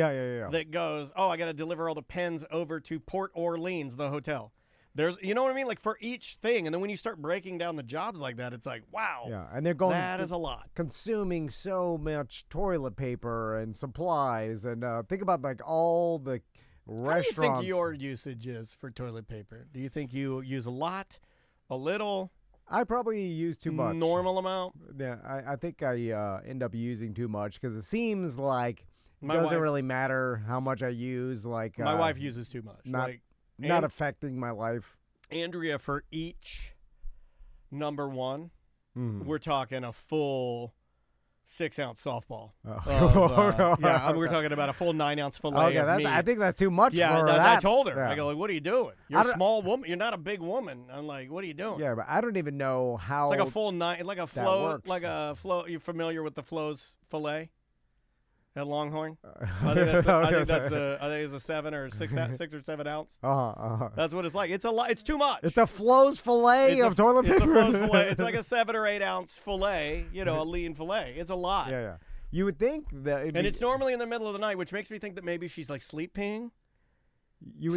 that goes, oh, I got to deliver all the pens over to Port Orleans, the hotel. There's, you know what I mean? Like for each thing. And then when you start breaking down the jobs like that, it's like, wow. Yeah, and they're going. That is a lot. Consuming so much toilet paper and supplies. And think about like all the restaurants. How do you think your usage is for toilet paper? Do you think you use a lot, a little? I probably use too much. Normal amount? Yeah, I think I end up using too much because it seems like it doesn't really matter how much I use. Like my wife uses too much. Not affecting my life. Andrea, for each number one, we're talking a full 6-ounce softball. We're talking about a full 9-ounce fillet of meat. I think that's too much. Yeah, for that. I told her. Yeah. I go, like, what are you doing? You're a small woman. You're not a big woman. I'm like, what are you doing? Yeah, but I don't even know how. It's like a full 9, like a flow, You familiar with the Flo's fillet at Longhorn? I think it's a 7 or 6 or 7 ounce. That's what it's like. It's a lot. It's too much. It's a Flo's fillet of toilet paper. It's a Flo's fillet. It's like a 7 or 8 ounce fillet. A lean fillet. It's a lot. Yeah. You would think that, it's normally in the middle of the night, which makes me think that maybe she's like sleep peeing.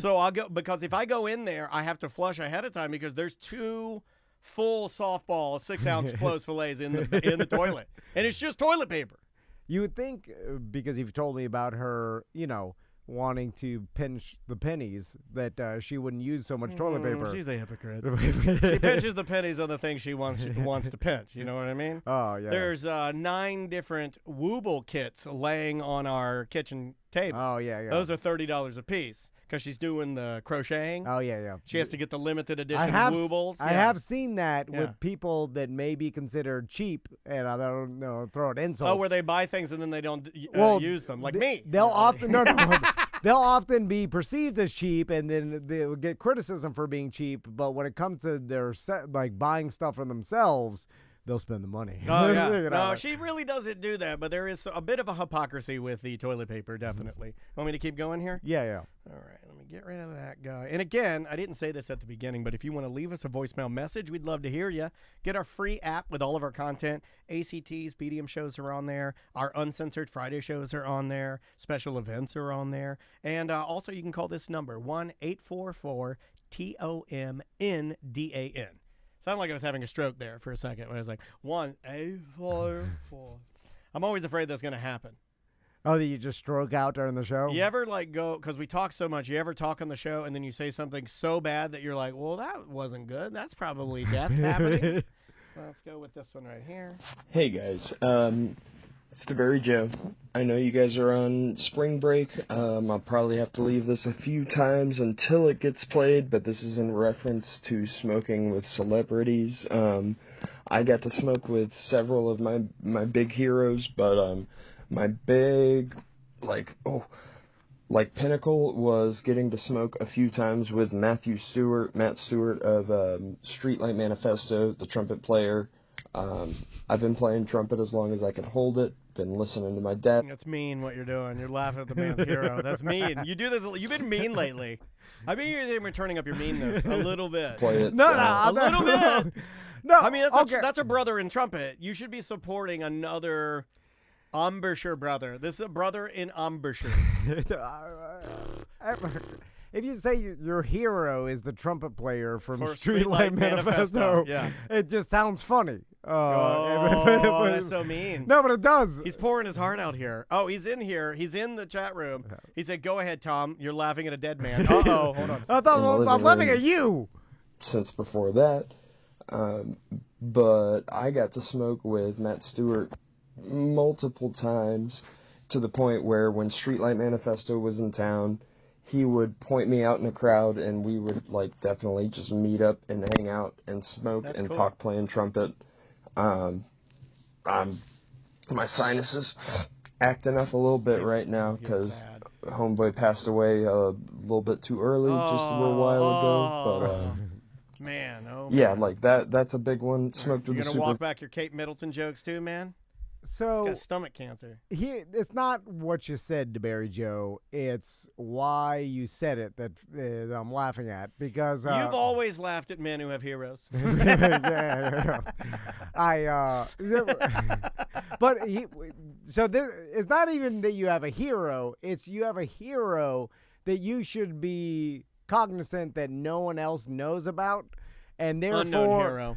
So I'll go, because if I go in there, I have to flush ahead of time because there's 2 full softball 6-ounce Flo's fillets in the toilet, and it's just toilet paper. You would think, because you've told me about her, wanting to pinch the pennies, that she wouldn't use so much toilet paper. She's a hypocrite. She pinches the pennies on the things she wants to pinch. You know what I mean? Oh, yeah. There's 9 different Wooble kits laying on our kitchen table. Oh, yeah. Those are $30 a piece because she's doing the crocheting. Oh, yeah. She has to get the limited edition Woobles. I have seen that with people that may be considered cheap, and I don't know, throw it insults. Oh, where they buy things and then they don't use them, like me. They'll often they'll often be perceived as cheap, and then they'll get criticism for being cheap. But when it comes to their buying stuff for themselves, they'll spend the money. Oh, yeah. No, she really doesn't do that, but there is a bit of a hypocrisy with the toilet paper, definitely. Want me to keep going here? Yeah. All right, let me get rid of that guy. And again, I didn't say this at the beginning, but if you want to leave us a voicemail message, we'd love to hear you. Get our free app with all of our content. ACTs, BDM shows are on there. Our Uncensored Friday shows are on there. Special events are on there. And also, you can call this number, 1-844-TOMNDAN. Sounded like I was having a stroke there for a second when I was like, 1-844. I'm always afraid that's going to happen. Oh, that you just stroke out during the show? You ever like go, because we talk so much, you ever talk on the show and then you say something so bad that you're like, well, that wasn't good. That's probably death happening. Well, let's go with this one right here. Hey guys, it's the Berry Joe. I know you guys are on spring break. I'll probably have to leave this a few times until it gets played, but this is in reference to smoking with celebrities. I got to smoke with several of my big heroes, but my big pinnacle was getting to smoke a few times with Matt Stewart of Streetlight Manifesto, the trumpet player. I've been playing trumpet as long as I can hold it. Been listening to my dad. That's mean what you're doing. You're laughing at the man's hero. That's mean. You do this. You've been mean lately. I mean, you're turning up your meanness a little bit. Play it. No, A little bit. No, I mean, okay. that's a brother in trumpet. You should be supporting another embouchure brother. This is a brother in embouchure. If you say your hero is the trumpet player from For Streetlight Manifesto, yeah. it just sounds funny. Oh, that's so mean. No, but it does. He's pouring his heart out here. Oh, he's in here. He's in the chat room. He said, "Go ahead, Tom. You're laughing at a dead man." Uh-oh, hold on. I thought I'm laughing at you. Since before that, but I got to smoke with Matt Stewart multiple times, to the point where when Streetlight Manifesto was in town, he would point me out in a crowd, and we would definitely just meet up and hang out and smoke and cool. talk playing trumpet. My sinuses acting up a little bit right now because homeboy passed away a little bit too early, just a little while ago. But man, yeah, that's a big one. Smoked with You're the gonna walk back your Kate Middleton jokes too, man. So He's got stomach cancer. It's not what you said to Barry Joe. It's why you said it that I'm laughing at, because You've always laughed at men who have heroes. yeah. But so this, it's not even that you have a hero. It's you have a hero that you should be cognizant that no one else knows about. And therefore,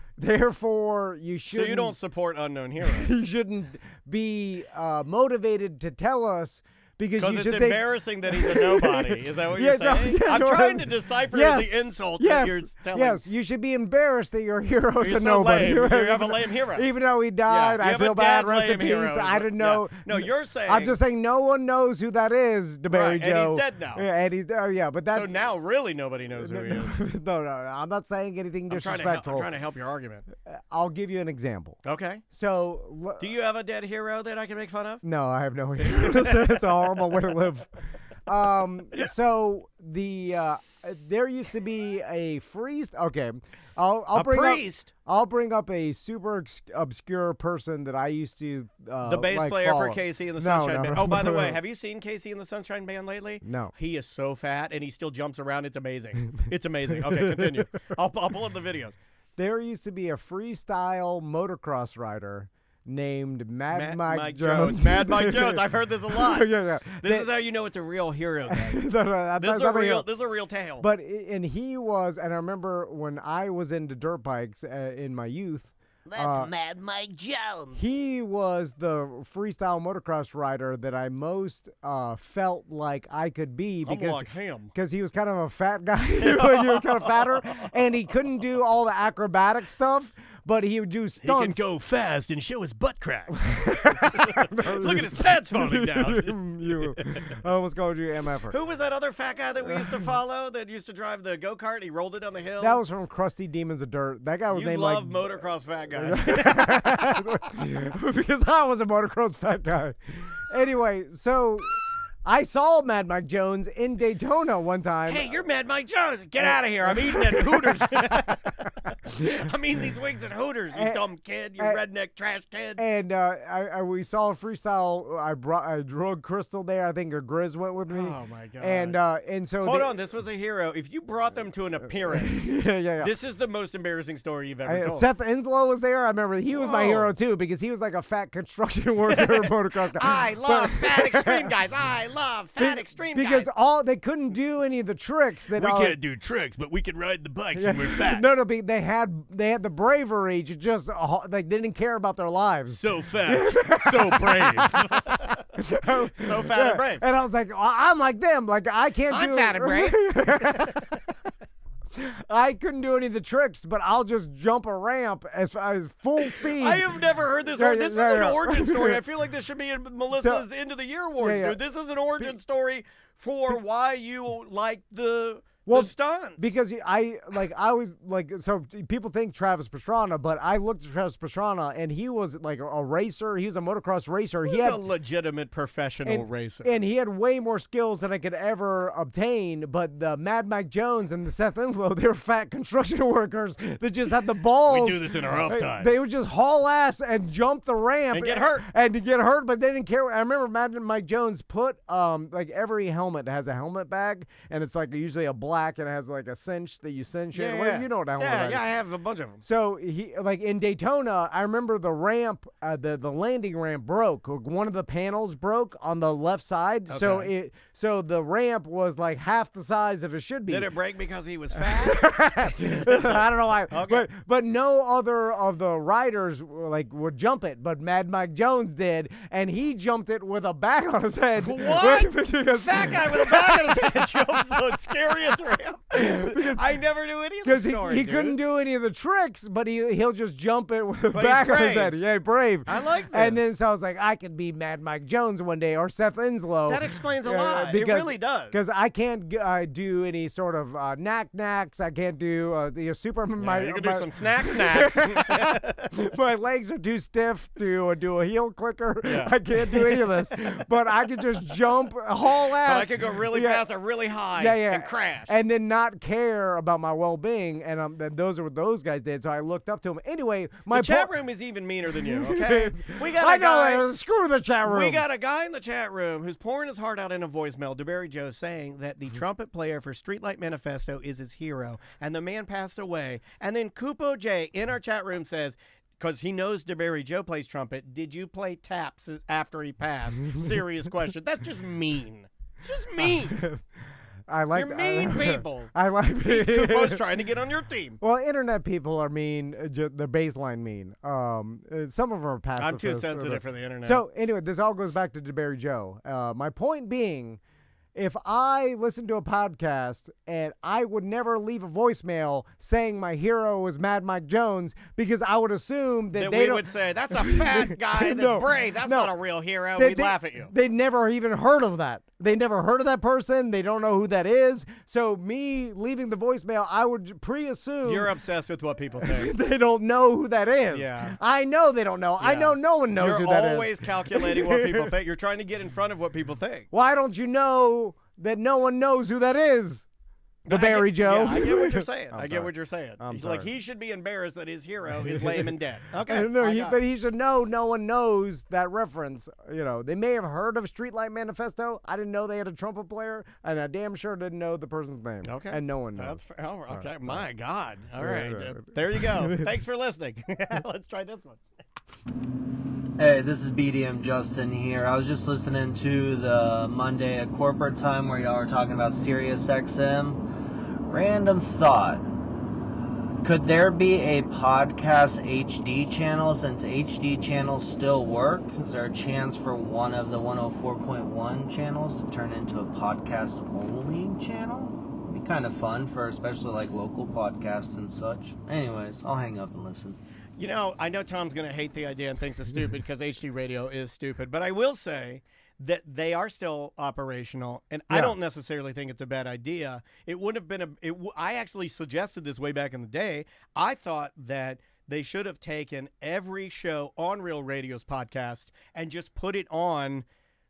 you should. So you don't support unknown heroes. You shouldn't be motivated to tell us, because you it's should embarrassing that he's a nobody. Is that what you're saying? I'm trying to decipher the insult that you're telling. Yes, you should be embarrassed that your hero's You're a so nobody. lame. You have a lame hero. Even though he died, I feel bad. Rest in peace. I didn't know. Yeah. No, you're saying. I'm just saying no one knows who that is, DeBarry Joe. And he's dead now. Yeah, and he's but that's so now really nobody knows who he is. No, I'm not saying anything disrespectful. I'm trying to help your argument. I'll give you an example. Okay. So, do you have a dead hero that I can make fun of? No, I have no hero. It's a horrible way to live. So there used to be a priest. Okay, I'll bring up a super obscure person that I used to the bass player follow. for Casey and the Sunshine Band. Oh, by the way, have you seen Casey and the Sunshine Band lately? No. He is so fat and he still jumps around. It's amazing. It's amazing. Okay, continue. I'll pull up the videos. There used to be a freestyle motocross rider named Mad Mike Jones. Mad Mike Jones. I've heard this a lot. Yeah. This is how you know it's a real hero, guys. This is a real tale. But he was, and I remember when I was into dirt bikes in my youth. That's Mad Mike Jones. He was the freestyle motocross rider that I most felt like I could be, because he was kind of a fat guy. He was kind of fatter, and he couldn't do all the acrobatic stuff, but he would do stunts. He can go fast and show his butt crack. Look at his pants falling down. I almost called you MFer. Who was that other fat guy that we used to follow that used to drive the go-kart? He rolled it down the hill. That was from Krusty Demons of Dirt. That guy was named like... You love motocross fat guys. Because I was a motocross fat guy. Anyway, so I saw Mad Mike Jones in Daytona one time. Hey, you're Mad Mike Jones. Get out of here. I'm eating at Hooters. I'm eating these wings at Hooters, you dumb kid, you redneck trash kid. And we saw a freestyle. I drug Crystal there. I think her Grizz went with me. Oh, my God. And so... Hold on. This was a hero. If you brought them to an appearance, this is the most embarrassing story you've ever told. Seth Inslow was there. I remember he was my hero, too, because he was like a fat construction worker motocross guy. I love fat extreme guys. I love fat extreme guys. Because they couldn't do any of the tricks. We can't do tricks, but we can ride the bikes and we're fat. No, they had the bravery to just like they didn't care about their lives. So fat, so brave, so fat and brave. And I was like, I'm like them. Like I can't do. I'm fat and brave. I couldn't do any of the tricks, but I'll just jump a ramp as full speed. I have never heard this. This is an origin story. I feel like this should be in Melissa's End of the Year awards, dude. This is an origin story for why you like the stunts. Because I was like, so people think Travis Pastrana, but I looked at Travis Pastrana and he was like a racer. He was a motocross racer. He had a legitimate professional racer. And he had way more skills than I could ever obtain. But the Mad Mike Jones and the Seth Inslow, they were fat construction workers that just had the balls. We do this in our off time. They would just haul ass and jump the ramp. And get hurt. And to get hurt, but they didn't care. I remember Mad Mike Jones put, like every helmet has a helmet bag, and it's like usually a black and it has like a cinch that you cinch it. Well, you know what a helmet bag is. Yeah, I have a bunch of them. So he like in Daytona, I remember the ramp, the landing ramp broke. One of the panels broke on the left side. Okay. So the ramp was like half the size of it should be. Did it break because he was fat? I don't know why. Okay. But no other of the riders like would jump it, but Mad Mike Jones did, and he jumped it with a bag on his head. What? Fat guy with a bag on his head jumps the scariest ramp. Because I never knew any of the story. Because he couldn't do any of the tricks, but he'll just jump it with a bag on his head. Yeah, brave. I like this. And then so I was like, I could be Mad Mike Jones one day or Seth Inslow. That explains a lot. It really does. Because I can't do any sort of knacks. I can't do Superman. You can do some snacks. My legs are too stiff to do a heel clicker. Yeah. I can't do any of this. But I could just jump, haul ass. But I could go really fast or really high and crash. And then not care about my well-being. And those are what those guys did. So I looked up to them. Anyway, the chat room is even meaner than you, okay? We got screw the chat room. We got a guy in the chat room who's pouring his heart out in a voicemail, DeBerry Joe, saying that the trumpet player for Streetlight Manifesto is his hero, and the man passed away. And then Kupo J in our chat room says, because he knows DeBerry Joe plays trumpet, did you play taps after he passed? Serious question. That's just mean. Just mean. You're mean people. I like Kupo's trying to get on your team. Well, internet people are mean. The baseline mean. Some of them are passive. I'm too sensitive for the internet. So anyway, this all goes back to DeBerry Joe. My point being, if I listened to a podcast and I would never leave a voicemail saying my hero was Mad Mike Jones, because I would assume that they would say, that's a fat guy that's brave. That's not a real hero. We'd laugh at you. They never even heard of that. They never heard of that person. They don't know who that is. So me leaving the voicemail, I would pre-assume. You're obsessed with what people think. They don't know who that is. Yeah. I know they don't know. Yeah. I know no one knows who that is. You're always calculating what people think. You're trying to get in front of what people think. Why don't you know that no one knows who that is? DeBerry Joe. Yeah, I get what you're saying. I get sorry. what you're saying. I'm He's sorry. like, he should be embarrassed that his hero is lame and dead. Okay. But he should know no one knows that reference. You know, they may have heard of Streetlight Manifesto. I didn't know they had a trumpet player, and I damn sure didn't know the person's name. Okay. And no one knows. That's fair. Oh, okay. Right. My God. All right. There you go. Thanks for listening. Let's try this one. Hey, this is BDM Justin here. I was just listening to the Monday at corporate time where y'all were talking about Sirius XM. Random thought. Could there be a podcast HD channel since HD channels still work? Is there a chance for one of the 104.1 channels to turn into a podcast only channel? It'd be kind of fun for especially like local podcasts and such. Anyways, I'll hang up and listen. You know, I know Tom's going to hate the idea and thinks it's stupid because HD radio is stupid, but I will say that they are still operational, and I don't necessarily think it's a bad idea. It would have been I actually suggested this way back in the day. I thought that they should have taken every show on Real Radio's podcast and just put it on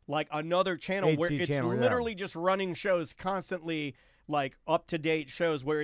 like another channel where it's literally just running shows constantly, like up-to-date shows where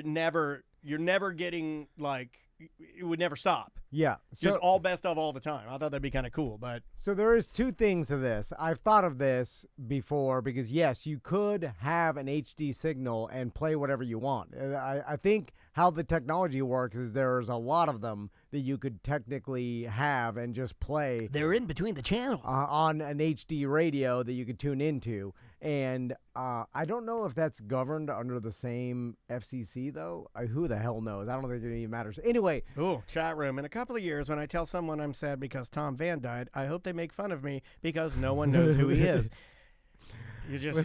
you're never getting like, it would never stop. Yeah. Just all best of all the time. I thought that'd be kind of cool, but. So there is two things to this. I've thought of this before because, yes, you could have an HD signal and play whatever you want. I think how the technology works is there's a lot of them that you could technically have and just play. They're in between the channels. On an HD radio that you could tune into. And I don't know if that's governed under the same FCC, though. Who the hell knows? I don't think it even matters. Anyway. Ooh, chat room. In a couple of years, when I tell someone I'm sad because Tom Van died, I hope they make fun of me because no one knows who he is. You just,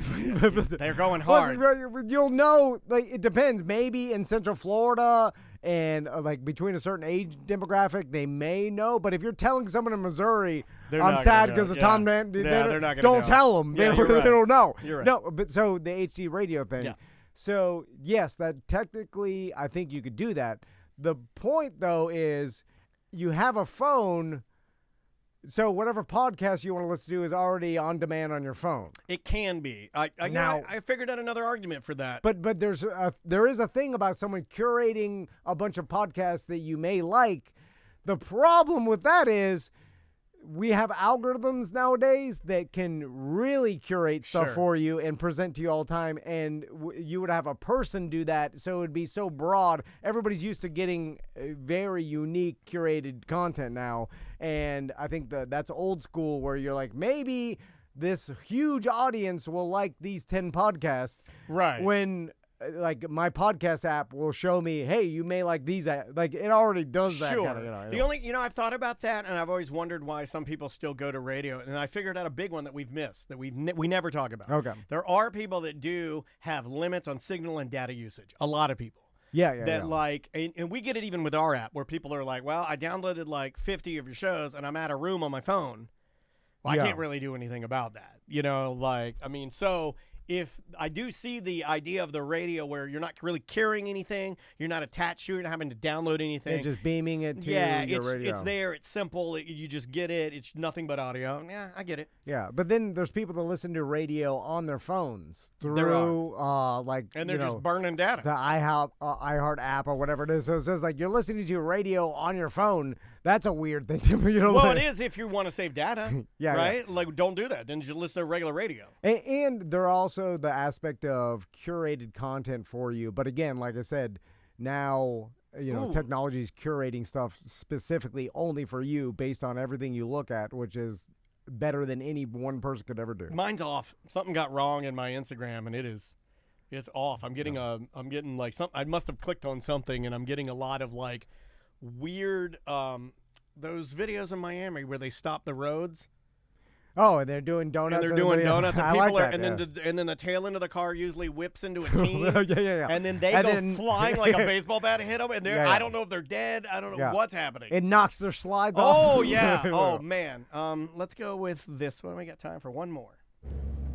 they're going hard. Well, you'll know, like, it depends. Maybe in Central Florida and like between a certain age demographic, they may know. But if you're telling someone in Missouri, I'm sad because of Tom Van, they're not gonna don't know. tell them. Yeah, They don't know. You're right. No, but so the HD radio thing. Yeah. So yes, that technically, I think you could do that. The point though is, you have a phone. So whatever podcast you want to listen to is already on demand on your phone. It can be. I figured out another argument for that. But there is a thing about someone curating a bunch of podcasts that you may like. The problem with that is we have algorithms nowadays that can really curate stuff for you and present to you all the time, and you would have a person do that, so it would be so broad. Everybody's used to getting very unique curated content now, and I think that's old school, where you're like, maybe this huge audience will like these 10 podcasts, right? When like my podcast app will show me, hey, you may like these. Like it already does that. Sure. Kind of, The only, I've thought about that, and I've always wondered why some people still go to radio. And I figured out a big one that we've missed that we never talk about. Okay. There are people that do have limits on signal and data usage. A lot of people. Yeah. Like, and we get it even with our app, where people are like, well, I downloaded like 50 of your shows, and I'm at a room on my phone. Well, I can't really do anything about that. So if I do see the idea of the radio where you're not really carrying anything, you're not attached to it, you're not having to download anything. Just beaming it to your radio. It's there, it's simple, you just get it, it's nothing but audio. Yeah, I get it. Yeah, but then there's people that listen to radio on their phones through and they're just burning data. The iHeart app or whatever it is. So it says like you're listening to radio on your phone. That's a weird thing to me. Well, it is if you want to save data. Right? Yeah. Like, don't do that. Then just listen to regular radio. And there are also the aspect of curated content for you. But again, like I said, now technology is curating stuff specifically only for you based on everything you look at, which is better than any one person could ever do. Mine's off. Something got wrong in my Instagram, and it's off. I'm getting like I must have clicked on something, and I'm getting a lot of like weird those videos in Miami where they stop the roads. Oh, and they're doing donuts. And they're doing donuts, and people like are, and then the tail end of the car usually whips into a team. Yeah. And then they go flying like a baseball bat to hit them, and I don't know if they're dead. I don't know what's happening. It knocks their slides off. Oh yeah. Oh man. Let's go with this one. We got time for one more.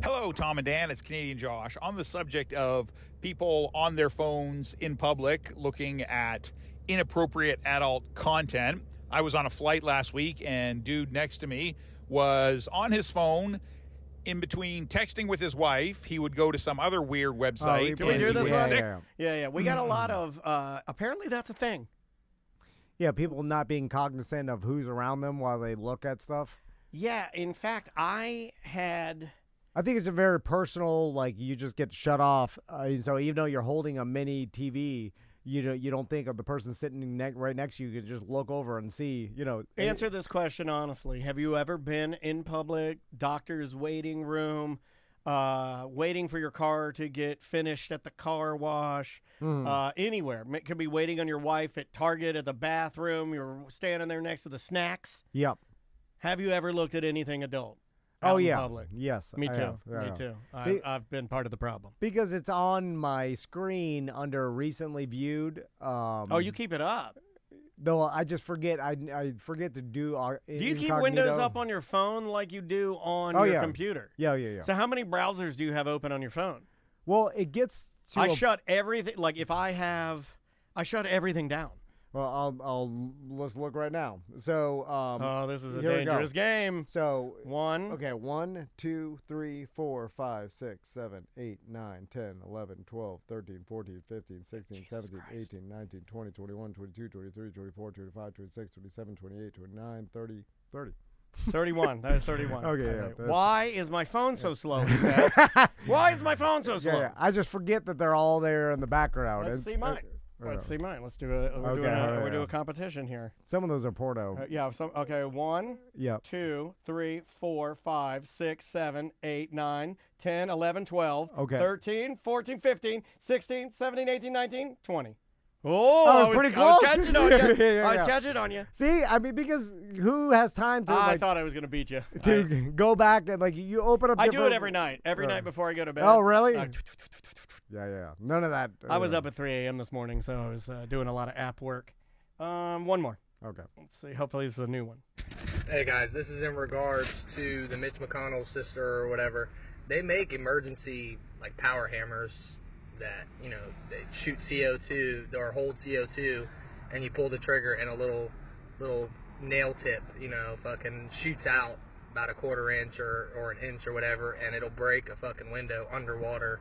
Hello, Tom and Dan. It's Canadian Josh. On the subject of people on their phones in public looking at inappropriate adult content, I was on a flight last week, and dude next to me was on his phone in between texting with his wife. He would go to some other weird website. Can we do this? Yeah. We got a lot of apparently that's a thing. Yeah, people not being cognizant of who's around them while they look at stuff. Yeah, in fact, I think it's a very personal, like you just get shut off. So even though you're holding a mini TV, you don't think of the person sitting right next to you. You can just look over and see, Answer this question honestly. Have you ever been in public, doctor's waiting room, waiting for your car to get finished at the car wash, anywhere? It could be waiting on your wife at Target, at the bathroom. You're standing there next to the snacks. Yep. Have you ever looked at anything adult? Oh, in yeah. Public? Yes. Me too. Me too. I've been part of the problem. Because it's on my screen under recently viewed. You keep it up. Though I just forget. I forget to do. Do you keep Windows up on your phone like you do on your computer? Yeah. So how many browsers do you have open on your phone? Well, it gets to I shut everything. Like if I shut everything down. Well, let's look right now. So, this is a dangerous game. So, 1. Okay, 1, 2, 3, 4, 5, 6, 7, 8, 9, 10, 11, 12, 13, 14, 15, 16, 17, 18, 19, 20, 21, 22, 23, 24, 25, 26, 27, 28, 29, 30, 30. 31. That is 31. Okay. Why is my phone so slow, he says. Why is my phone so slow? Yeah, I just forget that they're all there in the background. Let's see mine. Let's see mine. Let's do a. We're doing a competition here. Some of those are Porto. Yeah. Okay. 1, Yep. 2, 3, 4, 5, 6, 7, 8, 9, 10, 11, 12, Okay. 13, 14, 15, 16, 17, 18, 19, 20. Oh, I was was pretty I was close. catching on you. Yeah, I was yeah. catching on you. See, I mean, because who has time to I thought I was going to beat you. to go back and like you open up. I do it different- every night. Every night before I go to bed. Oh, really? I- Yeah. None of that. I was up at 3 a.m. this morning, so I was doing a lot of app work. One more. Okay. Let's see. Hopefully this is a new one. Hey guys, this is in regards to the Mitch McConnell sister or whatever. They make emergency like power hammers that, you know, they shoot CO2 or hold CO2, and you pull the trigger and a little nail tip, you know, fucking shoots out about a quarter inch or an inch or whatever, and it'll break a fucking window underwater.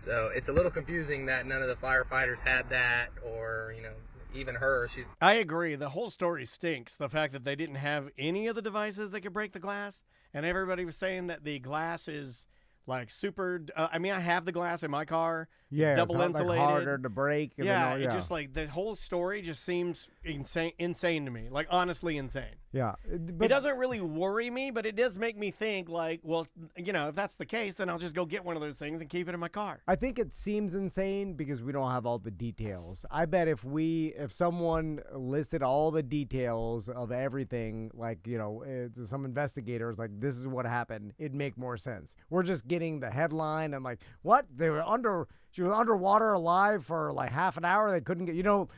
So it's a little confusing that none of the firefighters had that, or, you know, even her. I agree. The whole story stinks. The fact that they didn't have any of the devices that could break the glass, and everybody was saying that the glass is like super. I mean, I have the glass in my car. Yeah, it's double like insulated. harder to break. And Yeah, then, it just like the whole story just seems insane to me. Like honestly insane. Yeah, It doesn't really worry me, but it does make me think like, well, you know, if that's the case, then I'll just go get one of those things and keep it in my car. I think it seems insane because we don't have all the details. I bet if someone listed all the details of everything, like, you know, some investigators, like, this is what happened, it'd make more sense. We're just getting the headline and like, what? She was underwater alive for like half an hour. They couldn't get, you know,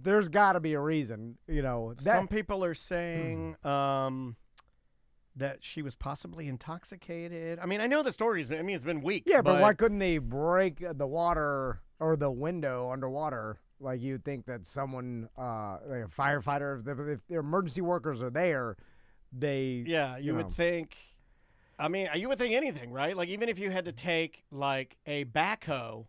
there's got to be a reason, you know. Some people are saying that she was possibly intoxicated. I mean, I know the stories. I mean, it's been weeks. Yeah, but why couldn't they break the water or the window underwater? Like, you'd think that someone, like a firefighter, if the emergency workers are there, they... Yeah, you would think... I mean, you would think anything, right? Like, even if you had to take, like, a backhoe,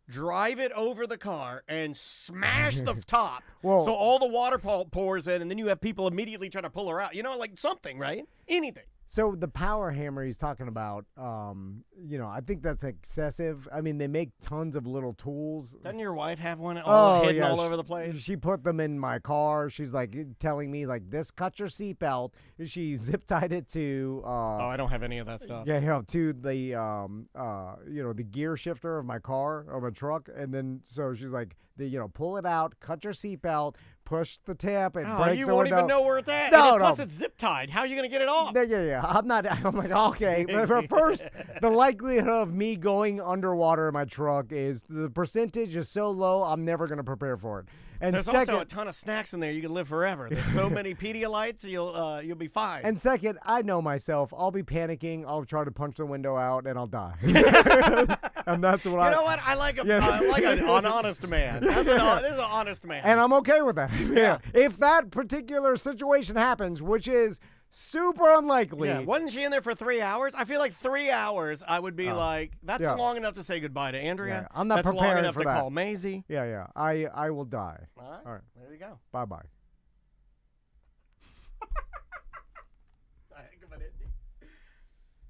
drive it over the car, and smash the top so all the water pours in, and then you have people immediately trying to pull her out. You know, like something, right? Anything. So the power hammer he's talking about, you know, I think that's excessive. I mean, they make tons of little tools. Doesn't your wife have one all hidden all over the place? She put them in my car. She's like telling me, like, this cuts your seatbelt. She zip tied it to. I don't have any of that stuff. Yeah, to the you know, the gear shifter of my car or my truck, and then so she's like, you know, pull it out, cut your seatbelt, push the tip, and breaks you the won't window. even know where it's at. No, Plus it's zip tied. How are you gonna get it off? Yeah. I'm like, okay. But first, the likelihood of me going underwater in my truck the percentage is so low, I'm never going to prepare for it. And there's second, also a ton of snacks in there. You can live forever. There's so many Pedialytes, you'll be fine. And second, I know myself. I'll be panicking. I'll try to punch the window out, and I'll die. And that's what you know what? I like an honest man. This is an honest man. And I'm okay with that. Yeah. If that particular situation happens, which is super unlikely. Yeah. Wasn't she in there for 3 hours? I feel like 3 hours, I would be like, that's long enough to say goodbye to Andrea. Yeah. I'm not that's prepared long enough for to that. call Maisie. Yeah. I will die. All right. There you go. Bye-bye.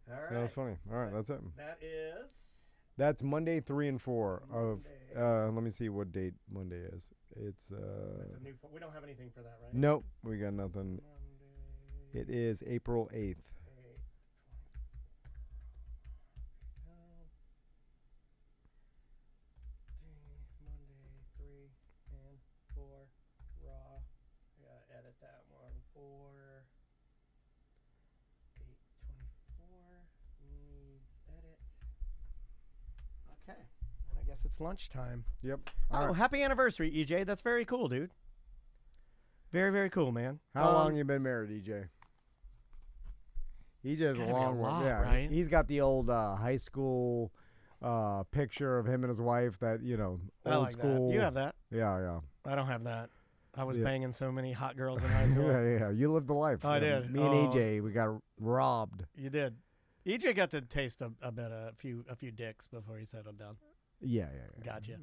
All right. That was funny. All right, that's it. That's Monday 3 and 4 of. Let me see what date Monday is. It's. That's a new. We don't have anything for that, right? Nope, we got nothing. It is April 8th. Monday 3 and 4 raw. I gotta edit that one. 4/8/24 needs edit. Okay, and I guess it's lunchtime. Yep. Oh, happy anniversary, EJ. That's very cool, dude. Very, very cool, man. How long you been married, EJ? EJ's a long one. Yeah, right? He's got the old high school picture of him and his wife. That, you know, old like school. That. You have that? Yeah. I don't have that. I was banging so many hot girls in high school. Yeah. You lived the life. I did. Me and EJ, we got robbed. You did. EJ got to taste a few dicks before he settled down. Yeah. Gotcha.